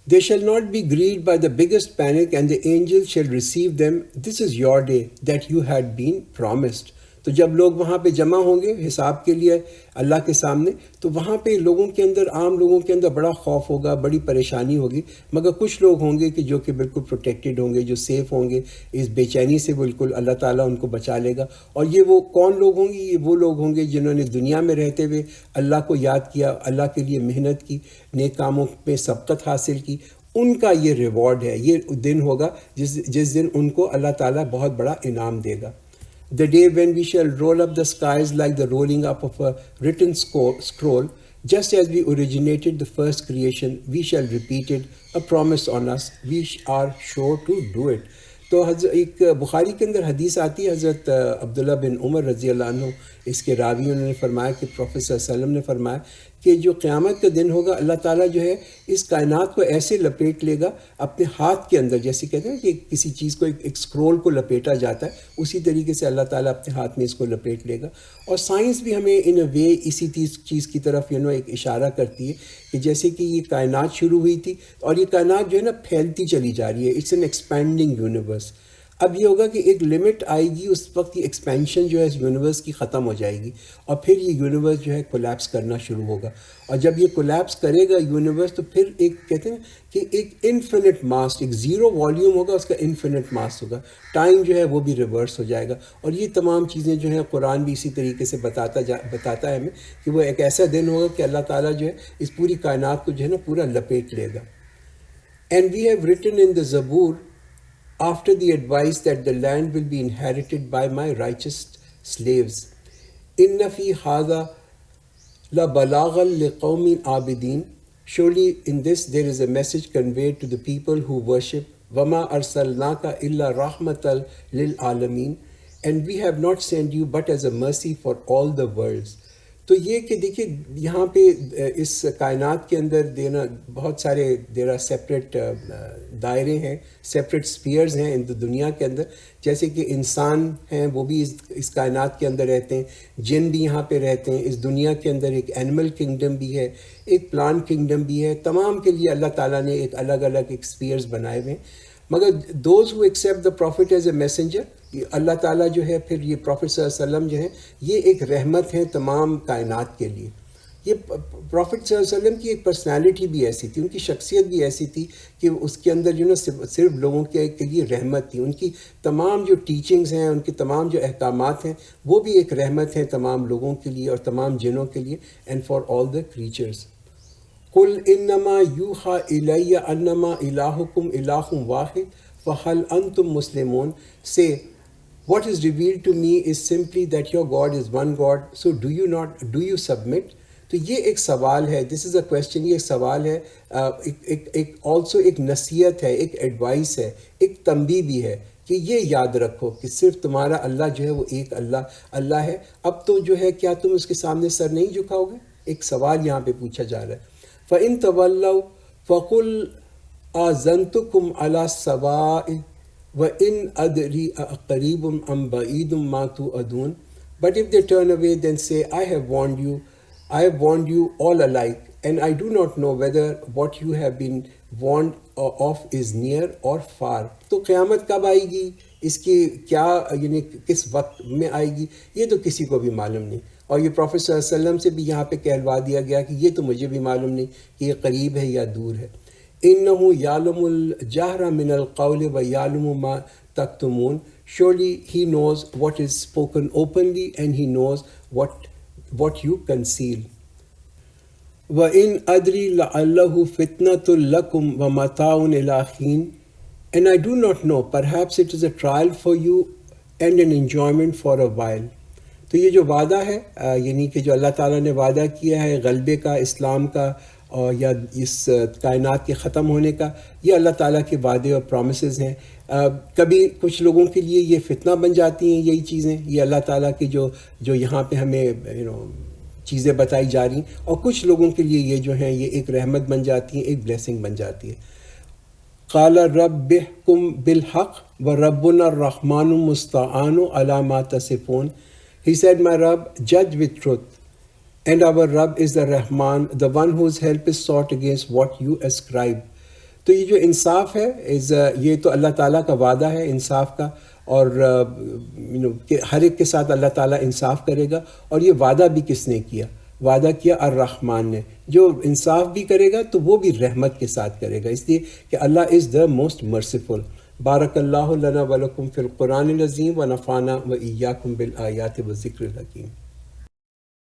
They shall not be grieved by the biggest panic and the angels shall receive them. This is your day that you had been promised. تو جب لوگ وہاں پہ جمع ہوں گے حساب کے لیے اللہ کے سامنے، تو وہاں پہ لوگوں کے اندر، عام لوگوں کے اندر بڑا خوف ہوگا، بڑی پریشانی ہوگی. مگر کچھ لوگ ہوں گے کہ جو کہ بالکل پروٹیکٹڈ ہوں گے، جو سیف ہوں گے اس بے چینی سے، بالکل اللہ تعالیٰ ان کو بچا لے گا. اور یہ وہ کون لوگ ہوں گے؟ یہ وہ لوگ ہوں گے جنہوں نے دنیا میں رہتے ہوئے اللہ کو یاد کیا، اللہ کے لیے محنت کی، نیک کاموں میں سبقت حاصل کی. ان کا یہ ریوارڈ ہے، یہ دن ہوگا جس دن ان کو اللہ تعالیٰ بہت بڑا انعام دے گا. The day when we shall roll up the skies like the rolling up of a written scroll, just as we originated the first creation, we shall repeat it, a promise on us, we are sure to do it. تو ایک بخاری کے اندر حدیث آتی ہے، حضرت عبداللہ بن عمر رضی اللہ عنہ اس کے راوی، انہوں نے فرمایا کہ پروفیٹ صلی اللہ علیہ وسلم نے فرمایا کہ جو قیامت کا دن ہوگا اللہ تعالیٰ جو ہے اس کائنات کو ایسے لپیٹ لے گا اپنے ہاتھ کے اندر، جیسے کہتے ہیں کہ کسی چیز کو ایک اسکرول کو لپیٹا جاتا ہے، اسی طریقے سے اللہ تعالیٰ اپنے ہاتھ میں اس کو لپیٹ لے گا. اور سائنس بھی ہمیں ان اے وے اسی چیز کی طرف ایک اشارہ کرتی ہے کہ جیسے کہ یہ کائنات شروع ہوئی تھی اور یہ کائنات جو ہے نا پھیلتی چلی جا رہی ہے. It's an expanding universe. اب یہ ہوگا کہ ایک لمٹ آئے گی، اس وقت یہ ایکسپینشن جو ہے اس یونیورس کی ختم ہو جائے گی اور پھر یہ یونیورس جو ہے کولیپس کرنا شروع ہوگا. اور جب یہ کولیپس کرے گا یونیورس تو پھر ایک کہتے ہیں کہ ایک انفینٹ ماس، ایک زیرو والیوم ہوگا، اس کا انفینٹ ماس ہوگا. ٹائم جو ہے وہ بھی ریورس ہو جائے گا. اور یہ تمام چیزیں جو ہیں قرآن بھی اسی طریقے سے بتاتا ہے ہمیں کہ وہ ایک ایسا دن ہوگا کہ اللہ تعالیٰ جو ہے اس پوری کائنات کو جو ہے نا پورا لپیٹ لے گا. And we have written in the Zabur after the advice that the land will be inherited by my righteous slaves. Inna fi hadha la balaghan liqawmin abidin. Surely in this there is a message conveyed to the people who worship. Wama arsalnaka illa rahmatan lil alamin. And we have not sent you but as a mercy for all the worlds. تو یہ کہ دیکھیے یہاں پہ اس کائنات کے اندر دینا بہت سارے دیرا سیپریٹ دائرے ہیں، سیپریٹ سپیئرز ہیں ان دنیا کے اندر. جیسے کہ انسان ہیں وہ بھی اس کائنات کے اندر رہتے ہیں، جن بھی یہاں پہ رہتے ہیں. اس دنیا کے اندر ایک اینیمل کنگڈم بھی ہے، ایک پلانٹ کنگڈم بھی ہے. تمام کے لیے اللہ تعالیٰ نے ایک الگ الگ ایک سپیئرز بنائے ہوئے ہیں. مگر those who accept the prophet as a messenger, اللہ تعالیٰ جو ہے پھر یہ پروفٹ صلی اللہ علیہ وسلم جو ہیں یہ ایک رحمت ہے تمام کائنات کے لیے. یہ پروفٹ صلی اللہ علیہ وسلم کی ایک پرسنالٹی بھی ایسی تھی، ان کی شخصیت بھی ایسی تھی کہ اس کے اندر جو نا صرف لوگوں کے لیے رحمت تھی. ان کی تمام جو ٹیچنگز ہیں، ان کے تمام جو احکامات ہیں وہ بھی ایک رحمت ہیں تمام لوگوں کے لیے اور تمام جنوں کے لیے. And for all the creatures. قل انما یوحی الی انما الہکم الہ واحد فہل انتم مسلمون. Say, what is revealed to me is simply that your God is one God, so do you submit? تو یہ ایک سوال ہے، this is a question، یہ ایک سوال ہے، ایک also ایک نصیحت ہے، ایک ایڈوائس ہے، ایک تنبیہ بھی ہے کہ یہ یاد رکھو کہ صرف تمہارا اللہ جو ہے وہ ایک اللہ ہے. اب تو جو ہے کیا تم اس کے سامنے سر نہیں جھکاؤ گے؟ ایک سوال یہاں پہ پوچھا جا رہا ہے. فَإِن تَوَلَّوْا فَقُلْ آذَنْتُكُمْ عَلَى السَّوَاءِ وَإِنْ أَدْرِي أَقَرِيبٌ أَمْ بَعِيدٌ مَا تُوعَدُونَ. But if they turn away, then say, I have warned you all alike, and I do not know whether what you have been warned of is near or far. تو قیامت کب آئے گی، اس کی کیا یعنی کس وقت میں آئے گی، یہ تو کسی کو بھی معلوم نہیں. اور یہ پروفیٹ صلی اللہ علیہ وسلم سے بھی یہاں پہ کہلوا دیا گیا کہ یہ تو مجھے بھی معلوم نہیں کہ یہ قریب ہے یا دور ہے. إِنَّهُ يَعْلَمُ الْجَهْرَ مِنَ الْقَوْلِ وَيَعْلَمُ مَا تَكْتُمُونَ. Surely he knows what is spoken openly and he knows what you conceal. وَإِنْ أَدْرِي لَعَلَّهُ فِتْنَةٌ لَكُمْ وَمَتَاعٌ إِلَىٰ حِينٍ. And I do not know, perhaps it is a trial for you and an enjoyment for a while. تو یہ جو وعدہ ہے یعنی کہ جو اللہ تعالیٰ نے وعدہ کیا ہے غلبے کا، اسلام کا اور یا اس کائنات کے ختم ہونے کا، یہ اللہ تعالیٰ کے وعدے اور پرومسز ہیں. کبھی کچھ لوگوں کے لیے یہ فتنہ بن جاتی ہیں یہی چیزیں، یہ اللہ تعالیٰ کی جو یہاں پہ ہمیں چیزیں بتائی جا رہی ہیں، اور کچھ لوگوں کے لیے یہ جو ہیں یہ ایک رحمت بن جاتی ہیں، ایک بلیسنگ بن جاتی ہے. قال رب احکم بالحق وربنا الرحمن المستعان علی ما تصفون. He said, my Rabb, judge with truth, and our Rabb is the Rahman, the one whose help is sought against what you ascribe. تو یہ جو انصاف ہے یہ تو اللہ تعالیٰ کا وعدہ ہے انصاف کا، اور کہ ہر ایک کے ساتھ اللہ تعالیٰ انصاف کرے گا. اور یہ وعدہ بھی کس نے کیا؟ وعدہ کیا الرحمن نے. جو انصاف بھی کرے گا تو وہ بھی رحمت کے ساتھ کرے گا، اس لیے کہ اللہ از دا موسٹ مرسیفل. بارک اللہ لنا ولکم فی القرآن العظیم ونفعنا وإیاکم بالآیات والذکر الحکیم.